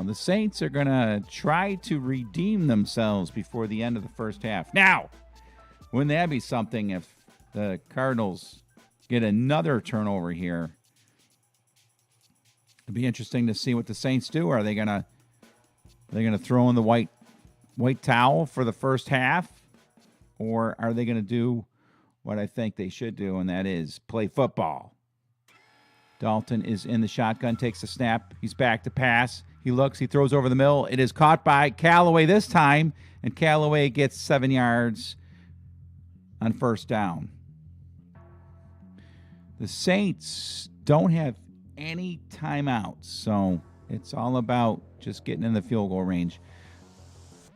The Saints are going to try to redeem themselves before the end of the first half. Now, wouldn't that be something if the Cardinals get another turnover here? It'd be interesting to see what the Saints do. Are they gonna throw in the white towel for the first half, or are they gonna do what I think they should do, and that is play football? Dalton is in the shotgun, takes the snap. He's back to pass. He looks. He throws over the middle. It is caught by Callaway this time, and Callaway gets 7 yards on first down. The Saints don't have any timeouts, so it's all about just getting in the field goal range.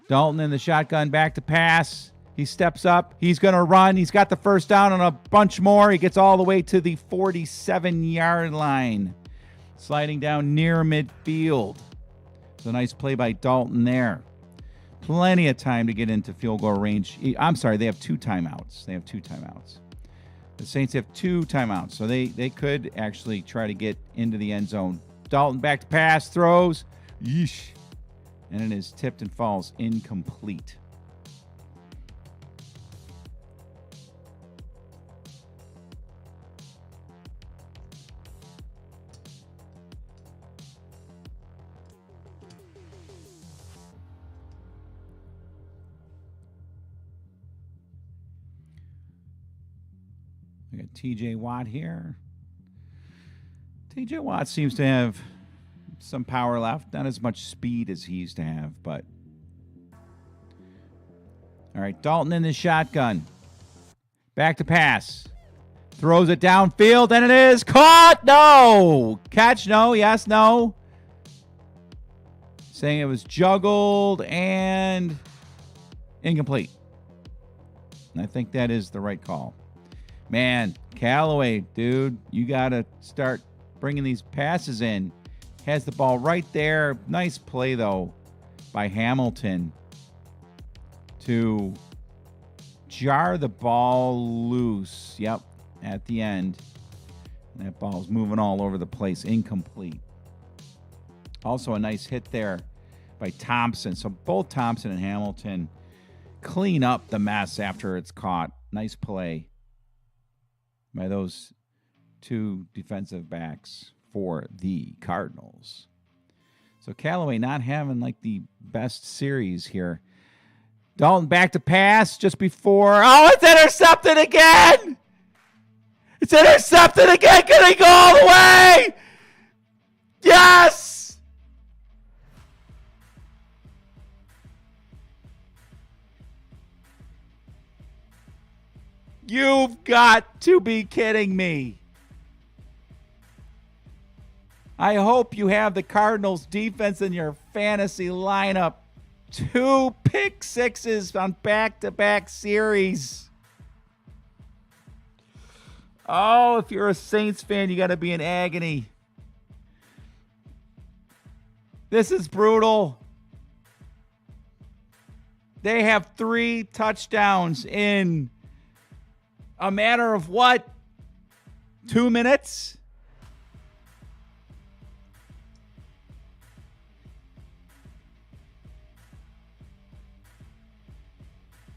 Dalton in the shotgun, back to pass. He steps up. He's going to run. He's got the first down and a bunch more. He gets all the way to the 47-yard line, sliding down near midfield. It's a nice play by Dalton there. Plenty of time to get into field goal range. I'm sorry, they have 2 timeouts. The Saints have 2 timeouts, so they could actually try to get into the end zone. Dalton back to pass, throws. Yeesh. And it is tipped and falls incomplete. We got TJ Watt here. TJ Watt seems to have some power left. Not as much speed as he used to have, but. All right, Dalton in the shotgun. Back to pass. Throws it downfield, and it is caught. No. Catch, no. Yes, no. Saying it was juggled and incomplete. And I think that is the right call. Man, Callaway, dude, you got to start bringing these passes in. Has the ball right there. Nice play, though, by Hamilton to jar the ball loose. Yep, at the end. And that ball's moving all over the place. Incomplete. Also a nice hit there by Thompson. So both Thompson and Hamilton clean up the mess after it's caught. Nice play by those 2 defensive backs for the Cardinals. So Callaway not having like the best series here. Dalton back to pass just before. Oh, it's intercepted again! It's intercepted again! Can he go all the way? Yes! You've got to be kidding me. I hope you have the Cardinals defense in your fantasy lineup. 2 pick sixes on back-to-back series. Oh, if you're a Saints fan, you got to be in agony. This is brutal. They have 3 touchdowns in a matter of what? 2 minutes?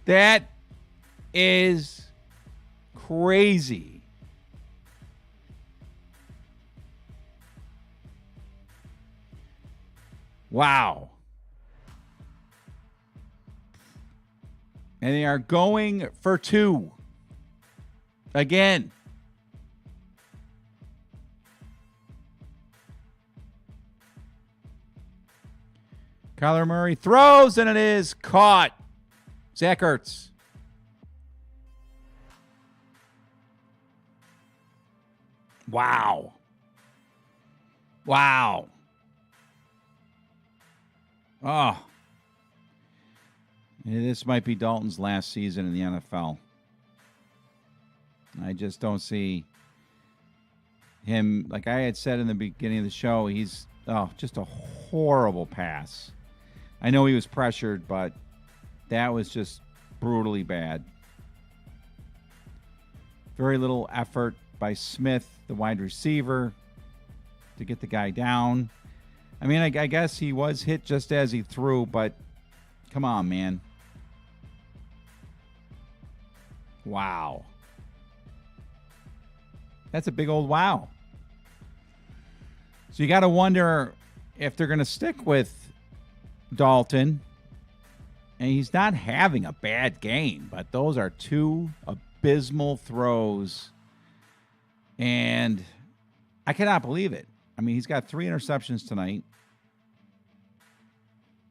That is crazy. Wow. And they are going for 2. Again. Kyler Murray throws, and it is caught. Zach Ertz. Wow. Wow. Oh. This might be Dalton's last season in the NFL. I just don't see him, like I had said in the beginning of the show, he's just a horrible pass. I know he was pressured, but that was just brutally bad. Very little effort by Smith, the wide receiver, to get the guy down. I mean, I guess he was hit just as he threw, but come on, man. Wow. That's a big old wow. So you got to wonder if they're going to stick with Dalton. And he's not having a bad game, but those are 2 abysmal throws. And I cannot believe it. I mean, he's got 3 interceptions tonight.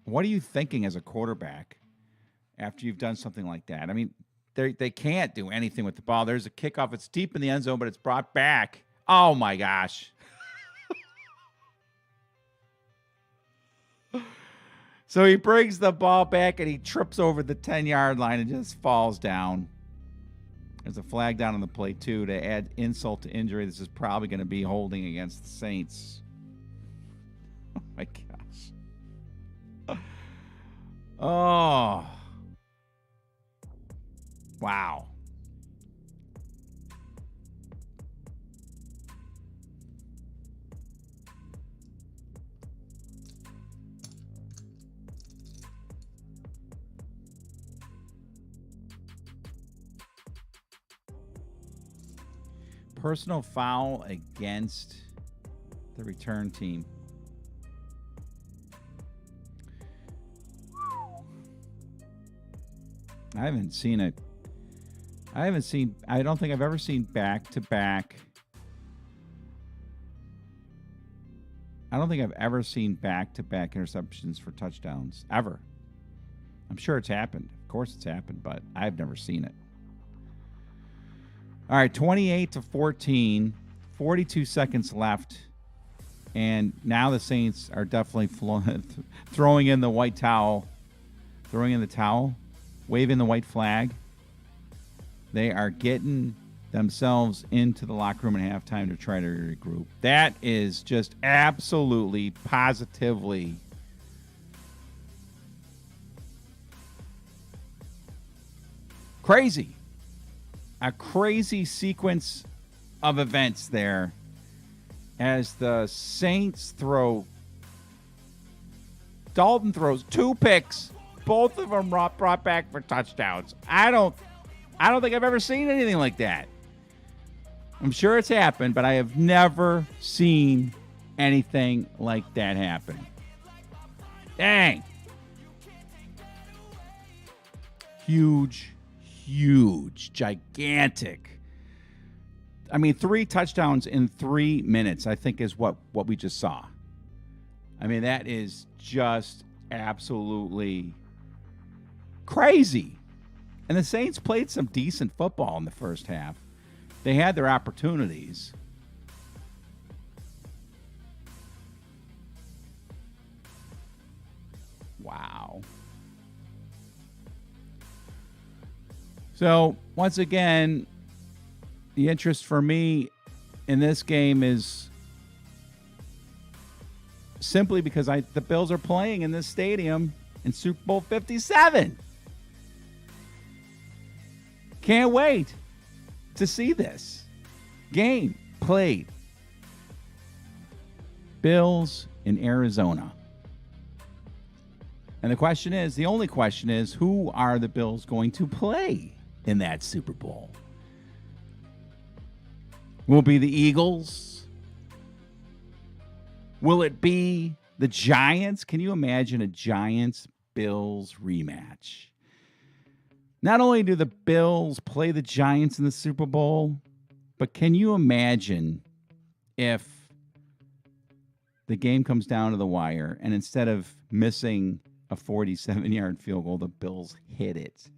What are you thinking as a quarterback after you've done something like that? I mean, they can't do anything with the ball. There's a kickoff. It's deep in the end zone, but it's brought back. Oh, my gosh. So he brings the ball back, and he trips over the 10-yard line and just falls down. There's a flag down on the play, too, to add insult to injury. This is probably going to be holding against the Saints. Oh, my gosh. Oh. Wow. Personal foul against the return team. I haven't seen it. I don't think I've ever seen back-to-back. I don't think I've ever seen back-to-back interceptions for touchdowns, ever. I'm sure it's happened. Of course it's happened, but I've never seen it. All right, 28-14, 42 seconds left, and now the Saints are definitely throwing in the white towel, waving the white flag. They are getting themselves into the locker room at halftime to try to regroup. That is just absolutely, positively crazy. A crazy sequence of events there as the Saints throw. Dalton throws 2 picks, both of them brought back for touchdowns. I don't think I've ever seen anything like that. I'm sure it's happened, but I have never seen anything like that happen. Dang. Huge, gigantic. I mean, 3 touchdowns in 3 minutes, I think, is what we just saw. I mean, that is just absolutely crazy. And the Saints played some decent football in the first half. They had their opportunities. Wow. So, once again, the interest for me in this game is simply because the Bills are playing in this stadium in Super Bowl 57. Can't wait to see this game played. Bills in Arizona. And the only question is, who are the Bills going to play in that Super Bowl? Will it be the Eagles? Will it be the Giants? Can you imagine a Giants-Bills rematch? Not only do the Bills play the Giants in the Super Bowl, but can you imagine if the game comes down to the wire and instead of missing a 47-yard field goal, the Bills hit it?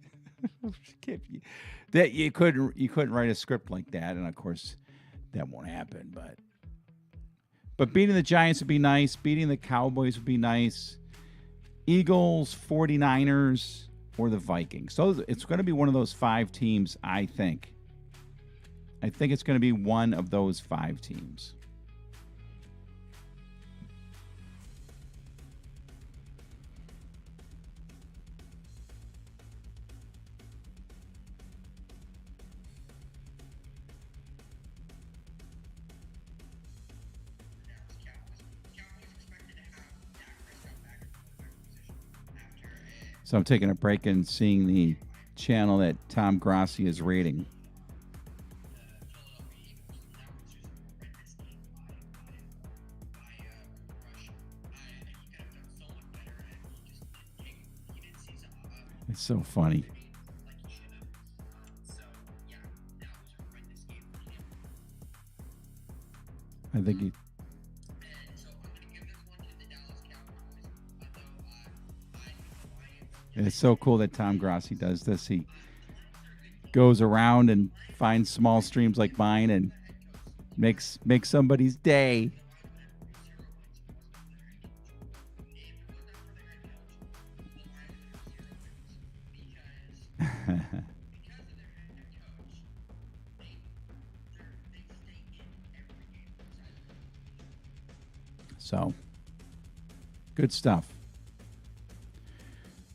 That you couldn't write a script like that, and of course that won't happen. But beating the Giants would be nice. Beating the Cowboys would be nice. Eagles, 49ers, or the Vikings. So it's going to be one of those 5 teams, I think. I think it's going to be one of those 5 teams. So I'm taking a break and seeing the channel that Tom Grossi is rating. It's so funny. I think he. It's so cool that Tom Grossi does this. He goes around and finds small streams like mine and makes somebody's day. So, good stuff.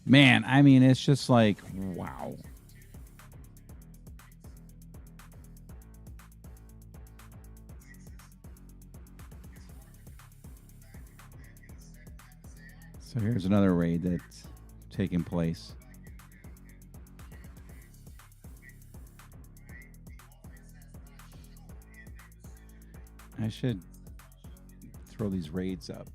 Man, I mean, it's just like, wow. So here's another raid that's taking place. I should throw these raids up.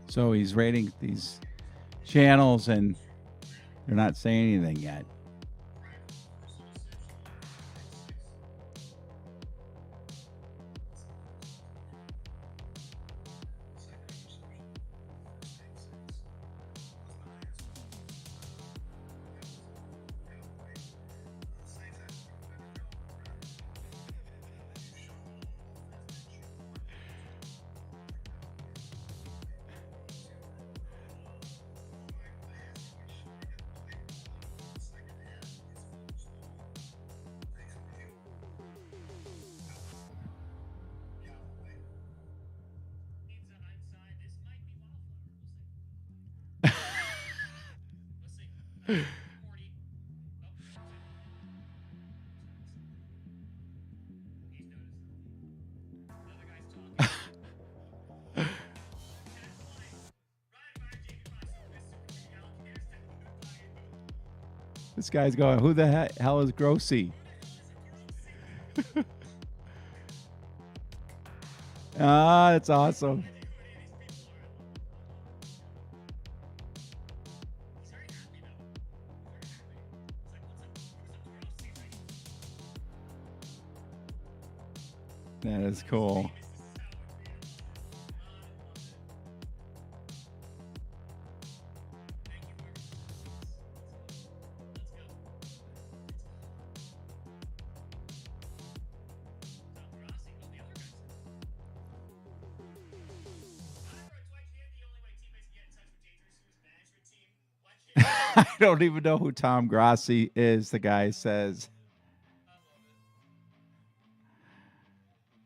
So he's rating these channels and they're not saying anything yet. This guy's going, who the hell is Grossi? Ah, that's awesome. I think who any of these people are. He's very happy though. He's very happy. It's like, what's up, That is cool. This is how it feels. I love it. Thank you, whoever this is. Let's go. Tom Grassi. Oh, the other guy said. However, Dwight Candy, the only way teammates can get in touch with Dangerous Sue's management team. Watch it. I don't even know who Tom Grassi is, the guy says. I love it.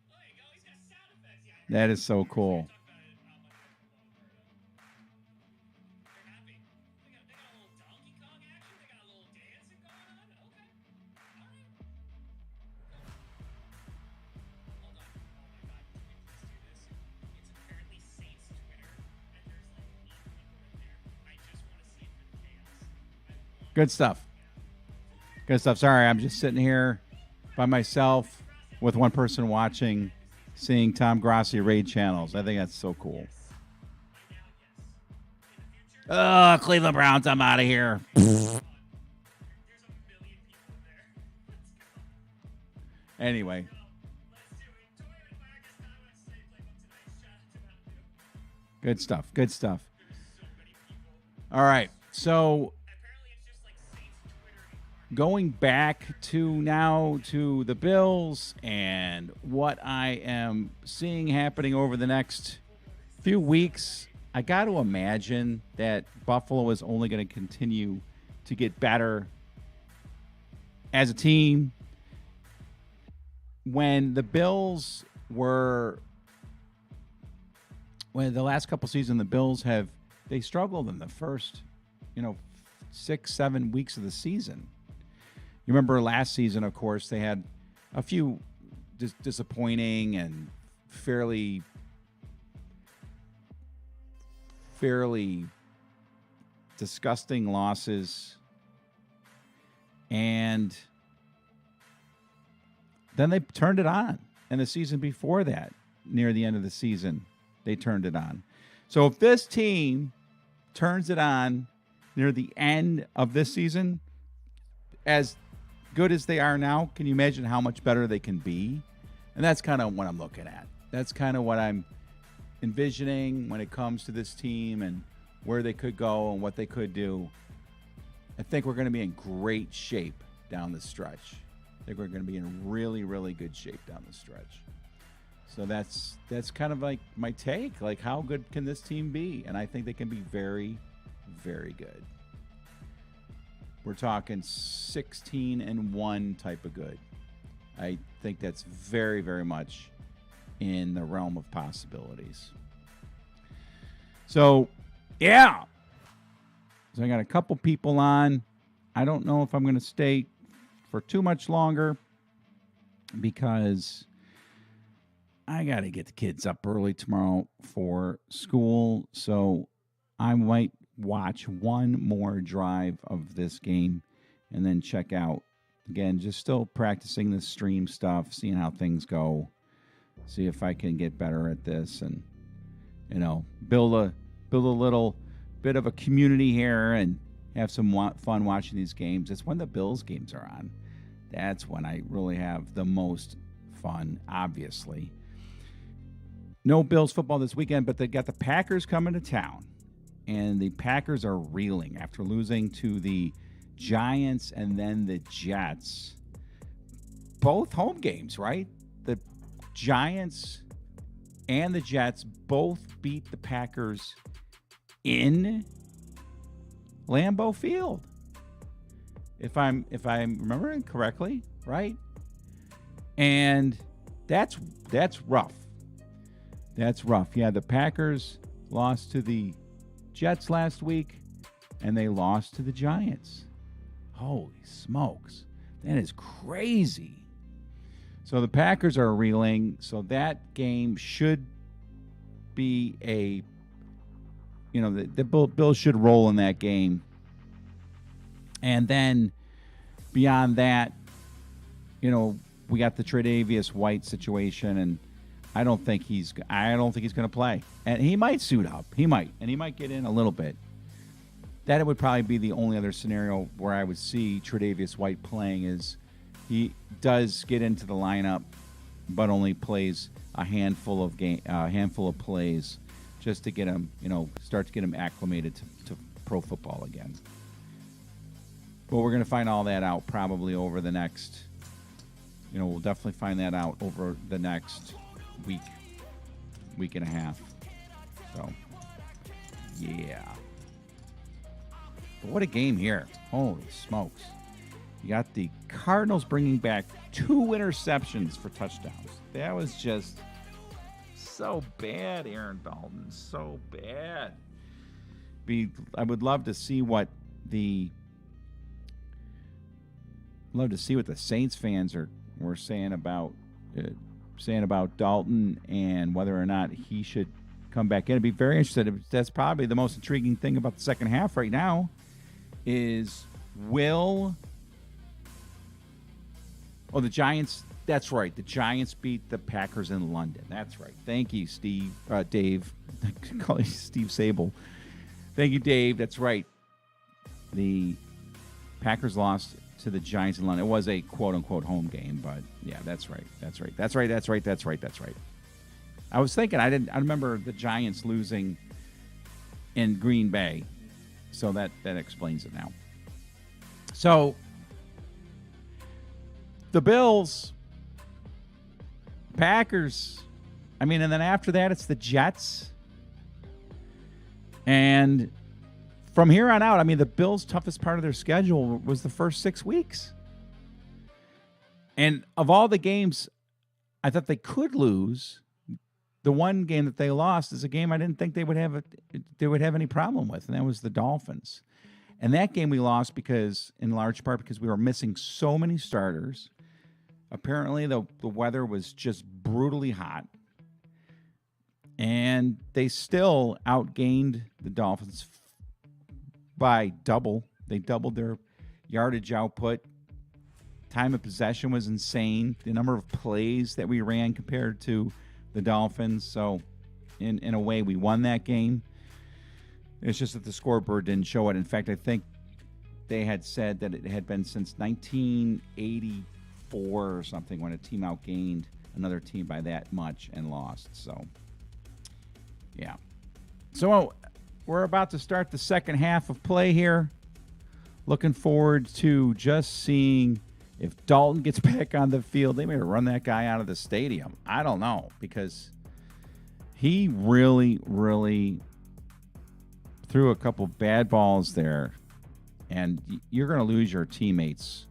Oh, there you go. He's got sound effects. Yeah, I heard That is so cool. talk about it on Monday Night Football. They're happy. They got a little Donkey Kong action. They got a little dancing going on. Okay. All right. Hold on. Oh my God. Can we please do this? It's apparently Saints Twitter, and there's like 8 people in there. I just want to see it for the chaos. Good stuff. Good stuff. Sorry, I'm just sitting here by myself with one person watching, seeing Tom Grassi raid channels. I think that's so cool. Oh, Cleveland Browns, I'm out of here. There's a million people in there. Let's go. Anyway, Let's do it. Toy and Vargas, I want to say playbook tonight's shout out to Mountain Dew. good stuff. Good stuff. So many people. All right. So Apparently, it's just like Saints Twitter incarnate. going back to now to the Bills and what I am seeing happening over the next few weeks, I got to imagine that Buffalo is only going to continue to get better as a team. When the Bills were, when the last couple seasons, the Bills they struggled in the first, 6-7 weeks of the season. You remember last season, of course, they had a few disappointing and fairly disgusting losses. And then they turned it on. And the season before that, near the end of the season, they turned it on. So if this team turns it on near the end of this season, as good as they are now, can you imagine how much better they can be? And that's kind of what I'm looking at. That's kind of what I'm envisioning when it comes to this team and where they could go and what they could do. I think we're going to be in great shape down the stretch. I think we're going to be in really, really good shape down the stretch. So that's kind of like my take. Like, how good can this team be? And I think they can be very, very good. We're talking 16-1 type of good. I think that's very, very much in the realm of possibilities. So, yeah. So I got a couple people on. I don't know if I'm going to stay for too much longer because I got to get the kids up early tomorrow for school. So I might watch one more drive of this game and then check out. Again, just still practicing the stream stuff, seeing how things go, see if I can get better at this and, build a little bit of a community here and have some fun watching these games. It's when the Bills games are on. That's when I really have the most fun, obviously. No Bills football this weekend, but they got the Packers coming to town. And the Packers are reeling after losing to the Giants and then the Jets. Both home games, right? The Giants and the Jets both beat the Packers in Lambeau Field. If I'm remembering correctly, right? And that's rough. That's rough. Yeah, the Packers lost to the Jets last week, and they lost to the Giants. Holy smokes. That is crazy. So the Packers are reeling. So that game should be the Bills should roll in that game. And then beyond that, we got the Tre'Davious White situation, and I don't think he's going to play. And he might suit up. He might. And he might get in a little bit. That would probably be the only other scenario where I would see Tre'Davious White playing is he does get into the lineup but only plays a handful of plays just to get him, start to get him acclimated to pro football again. But we're going to find all that out probably over the next, we'll definitely find that out over the next week and a half. So, yeah. But what a game here. Holy smokes. You got the Cardinals bringing back 2 interceptions for touchdowns. That was just so bad, Aaron Dalton. So bad. I would love to see what the Saints fans were saying about Dalton and whether or not he should come back in. I'd be very interested. That's probably the most intriguing thing about the second half right now is the Giants. That's right. The Giants beat the Packers in London. That's right. Thank you, Dave. I call you Steve Sable. Thank you, Dave. That's right. The Packers lost to the Giants in London. It was a quote-unquote home game, but yeah, that's right. I was thinking, I remember the Giants losing in Green Bay, so that explains it now. So, the Bills, Packers, and then after that, it's the Jets. And from here on out, the Bills' toughest part of their schedule was the first 6 weeks. And of all the games I thought they could lose, the one game that they lost is a game I didn't think they would have any problem with, and that was the Dolphins. And that game we lost in large part because we were missing so many starters. Apparently, the weather was just brutally hot. And they still outgained the Dolphins by double. They doubled their yardage output. Time of possession was insane. The number of plays that we ran compared to the Dolphins. So, in a way, we won that game. It's just that the scoreboard didn't show it. In fact, I think they had said that it had been since 1984 or something when a team outgained another team by that much and lost. So, yeah. So, we're about to start the second half of play here. Looking forward to just seeing if Dalton gets back on the field. They may run that guy out of the stadium. I don't know, because he really, really threw a couple bad balls there, and you're going to lose your teammates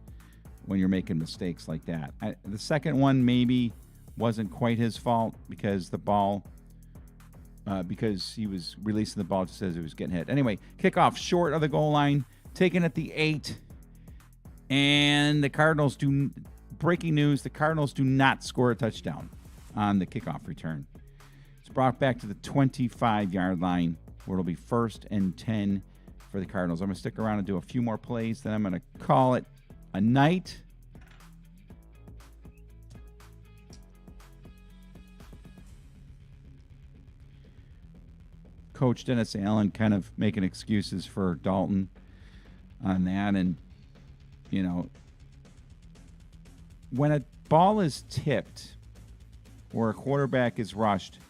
when you're making mistakes like that. The second one maybe wasn't quite his fault because the ball, because he was releasing the ball just as it was getting hit. Anyway, kickoff short of the goal line, taken at the 8, and the Cardinals breaking news, the Cardinals do not score a touchdown on the kickoff return. It's brought back to the 25-yard line, where it'll be 1st and 10 for the Cardinals. I'm going to stick around and do a few more plays, then I'm going to call it a night. Coach Dennis Allen kind of making excuses for Dalton on that. And, when a ball is tipped or a quarterback is rushed,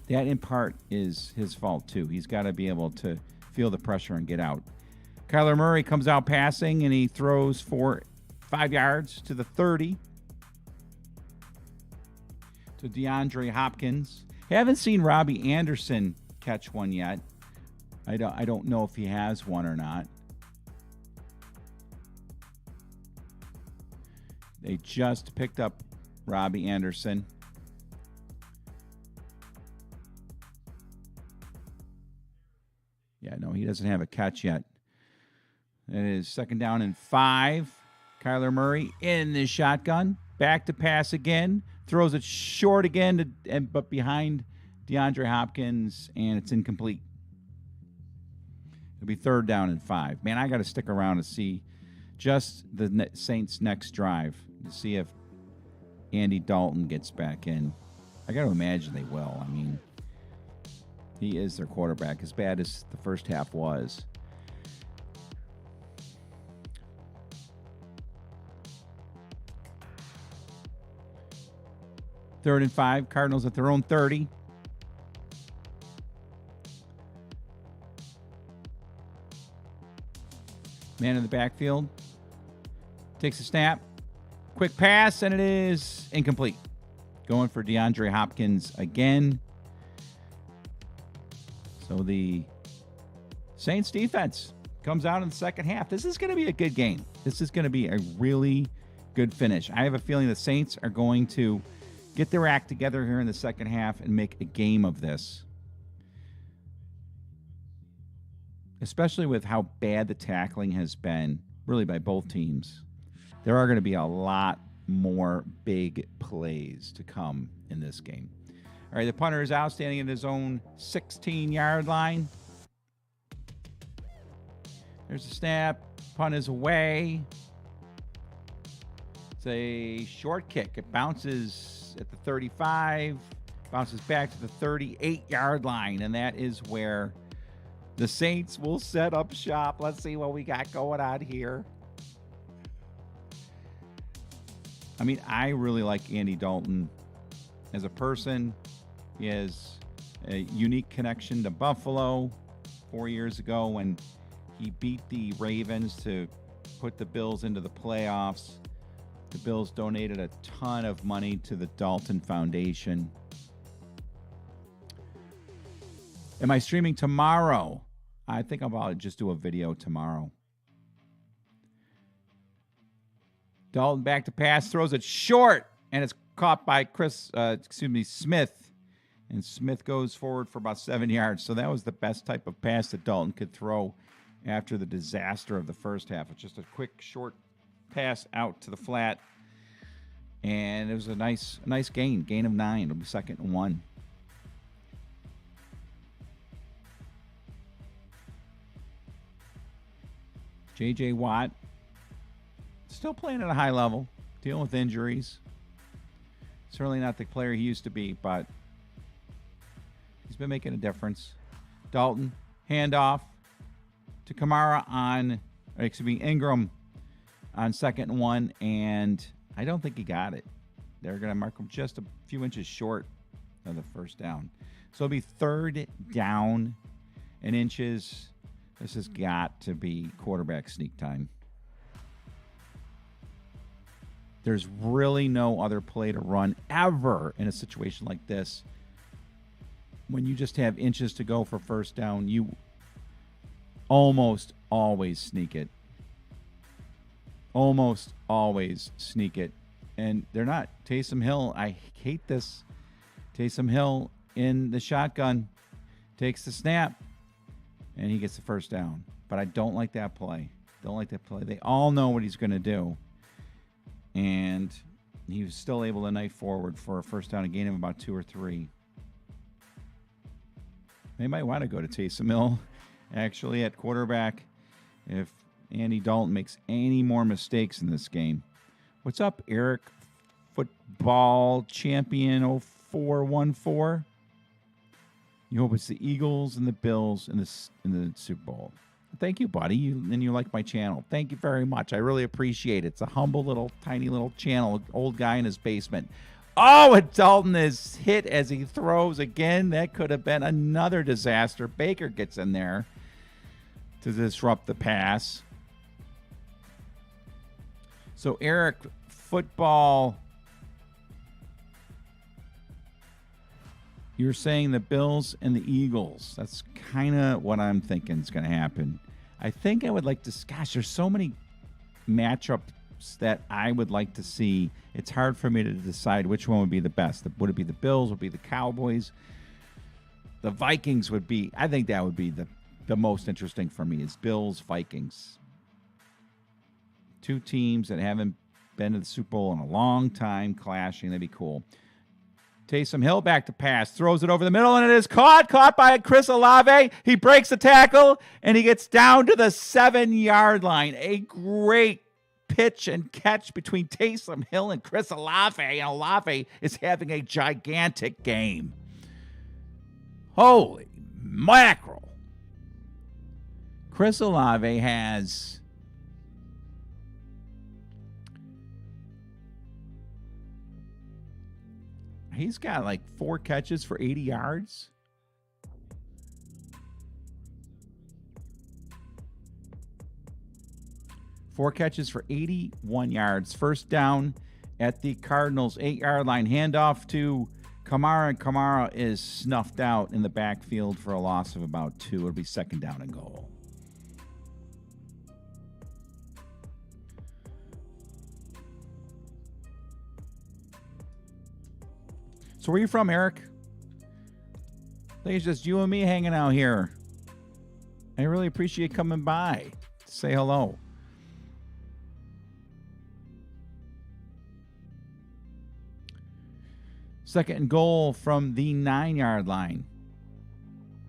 that in part is his fault too. He's got to be able to feel the pressure and get out. Kyler Murray comes out passing, and he throws for 5 yards to the 30 to DeAndre Hopkins. Haven't seen Robbie Anderson catch one yet. I don't know if he has one or not. They just picked up Robbie Anderson. Yeah, no, he doesn't have a catch yet. It is 2nd down and 5. Kyler Murray in the shotgun. Back to pass again. Throws it short again, but behind DeAndre Hopkins, and it's incomplete. It'll be 3rd down and 5. Man, I got to stick around to see just the Saints' next drive to see if Andy Dalton gets back in. I got to imagine they will. I mean, he is their quarterback, as bad as the first half was. Third and 5, Cardinals at their own 30. Man in the backfield. Takes a snap. Quick pass, and it is incomplete. Going for DeAndre Hopkins again. So the Saints defense comes out in the second half. This is going to be a good game. This is going to be a really good finish. I have a feeling the Saints are going to get their act together here in the second half and make a game of this. Especially with how bad the tackling has been, really by both teams. There are going to be a lot more big plays to come in this game. All right, the punter is out, standing in his own 16-yard line. There's a snap. Punt is away. It's a short kick. It bounces at the 35, bounces back to the 38-yard line, and that is where the Saints will set up shop. Let's see what we got going on here. I mean, I really like Andy Dalton as a person. He has a unique connection to Buffalo 4 years ago when he beat the Ravens to put the Bills into the playoffs. The Bills donated a ton of money to the Dalton Foundation. Am I streaming tomorrow? I think I'll just do a video tomorrow. Dalton back to pass, throws it short, and it's caught by Smith. And Smith goes forward for about 7 yards. So that was the best type of pass that Dalton could throw after the disaster of the first half. It's just a quick, short pass out to the flat. And it was a nice gain of 9. It'll be 2nd and 1. J.J. Watt still playing at a high level, dealing with injuries. Certainly not the player he used to be, but he's been making a difference. Dalton, handoff to Ingram on 2nd and 1, and I don't think he got it. They're going to mark him just a few inches short of the first down. So it'll be 3rd down and inches. This has got to be quarterback sneak time. There's really no other play to run ever in a situation like this. When you just have inches to go for first down, you almost always sneak it. Almost always sneak it. And they're not. Taysom Hill, I hate this. Taysom Hill in the shotgun takes the snap, and he gets the first down. But I don't like that play. They all know what he's going to do. And he was still able to knife forward for a first down, a gain of about 2 or 3. They might want to go to Taysom Hill, actually, at quarterback if Andy Dalton makes any more mistakes in this game. What's up, Eric? Football champion 0414. You hope it's the Eagles and the Bills in the Super Bowl. Thank you, buddy. You like my channel. Thank you very much. I really appreciate it. It's a humble tiny little channel. Old guy in his basement. Oh, and Dalton is hit as he throws again. That could have been another disaster. Baker gets in there to disrupt the pass. So, Eric, football, you're saying the Bills and the Eagles. That's kind of what I'm thinking is going to happen. I think I would like to, gosh, there's so many matchups that I would like to see. It's hard for me to decide which one would be the best. Would it be the Bills? Would it be the Cowboys? The Vikings would be, I think that would be the most interesting for me is Bills-Vikings. Two teams that haven't been to the Super Bowl in a long time clashing. That'd be cool. Taysom Hill back to pass, throws it over the middle, and it is caught by Chris Olave. He breaks the tackle, and he gets down to the 7-yard line. A great pitch and catch between Taysom Hill and Chris Olave. And Olave is having a gigantic game. Holy mackerel. Chris Olave has he's got like 4 catches for 80 yards. Four catches for 81 yards. First down at the Cardinals 8-yard line. Handoff to Kamara, and Kamara is snuffed out in the backfield for a loss of about 2. It'll be second down and goal. So where are you from, Eric? I think it's just you and me hanging out here. I really appreciate coming by to say hello. Second and goal from the 9-yard line.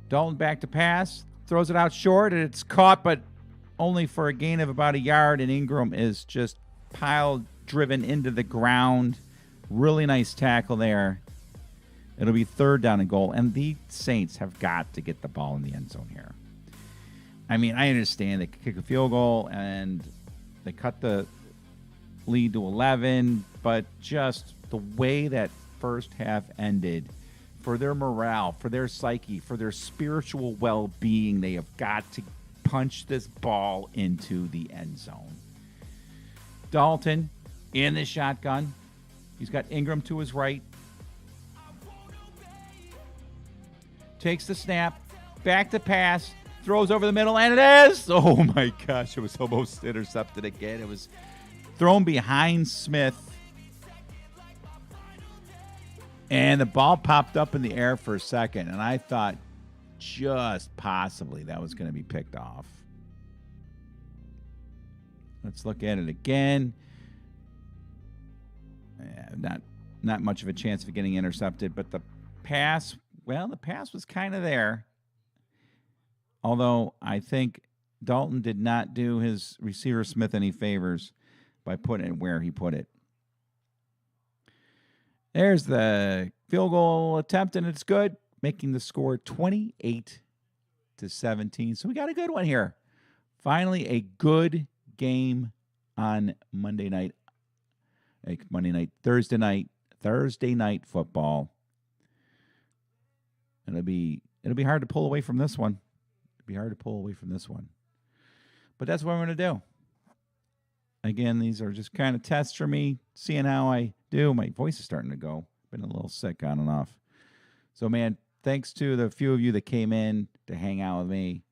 Dalton back to pass. Throws it out short, and it's caught, but only for a gain of about 1 yard, and Ingram is just driven into the ground. Really nice tackle there. It'll be third down and goal, and the Saints have got to get the ball in the end zone here. I mean, I understand they could kick a field goal, and they cut the lead to 11, but just the way that first half ended, for their morale, for their psyche, for their spiritual well-being, they have got to punch this ball into the end zone. Dalton in the shotgun. He's got Ingram to his right. Takes the snap, back to pass, throws over the middle, and it is! Oh my gosh, it was almost intercepted again. It was thrown behind Smith. And the ball popped up in the air for a second, and I thought just possibly that was going to be picked off. Let's look at it again. Yeah, not much of a chance of getting intercepted, but the pass was kind of there. Although I think Dalton did not do his receiver Smith any favors by putting it where he put it. There's the field goal attempt, and it's good, making the score 28-17. So we got a good one here. Finally, a good game on Monday night, Thursday night football. It'll be hard to pull away from this one. But that's what I'm going to do. Again, these are just kind of tests for me, seeing how I do. My voice is starting to go. Been a little sick on and off. So, man, thanks to the few of you that came in to hang out with me,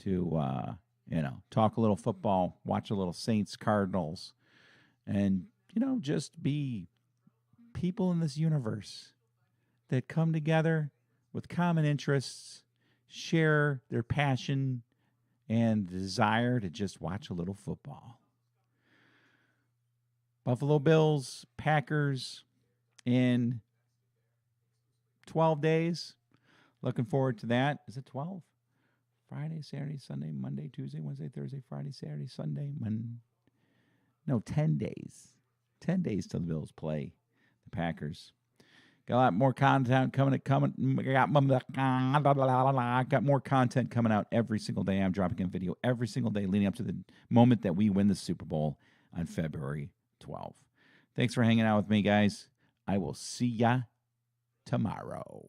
to talk a little football, watch a little Saints Cardinals, and just be people in this universe that come together with common interests, share their passion and desire to just watch a little football. Buffalo Bills, Packers in 12 days. Looking forward to that. Is it 12? Friday, Saturday, Sunday, Monday, Tuesday, Wednesday, Thursday, Friday, Saturday, Sunday, Monday. No, 10 days. 10 days till the Bills play the Packers. Got a lot more content coming. Got more content coming out every single day. I'm dropping a video every single day leading up to the moment that we win the Super Bowl on February 12th. Thanks for hanging out with me, guys. I will see ya tomorrow.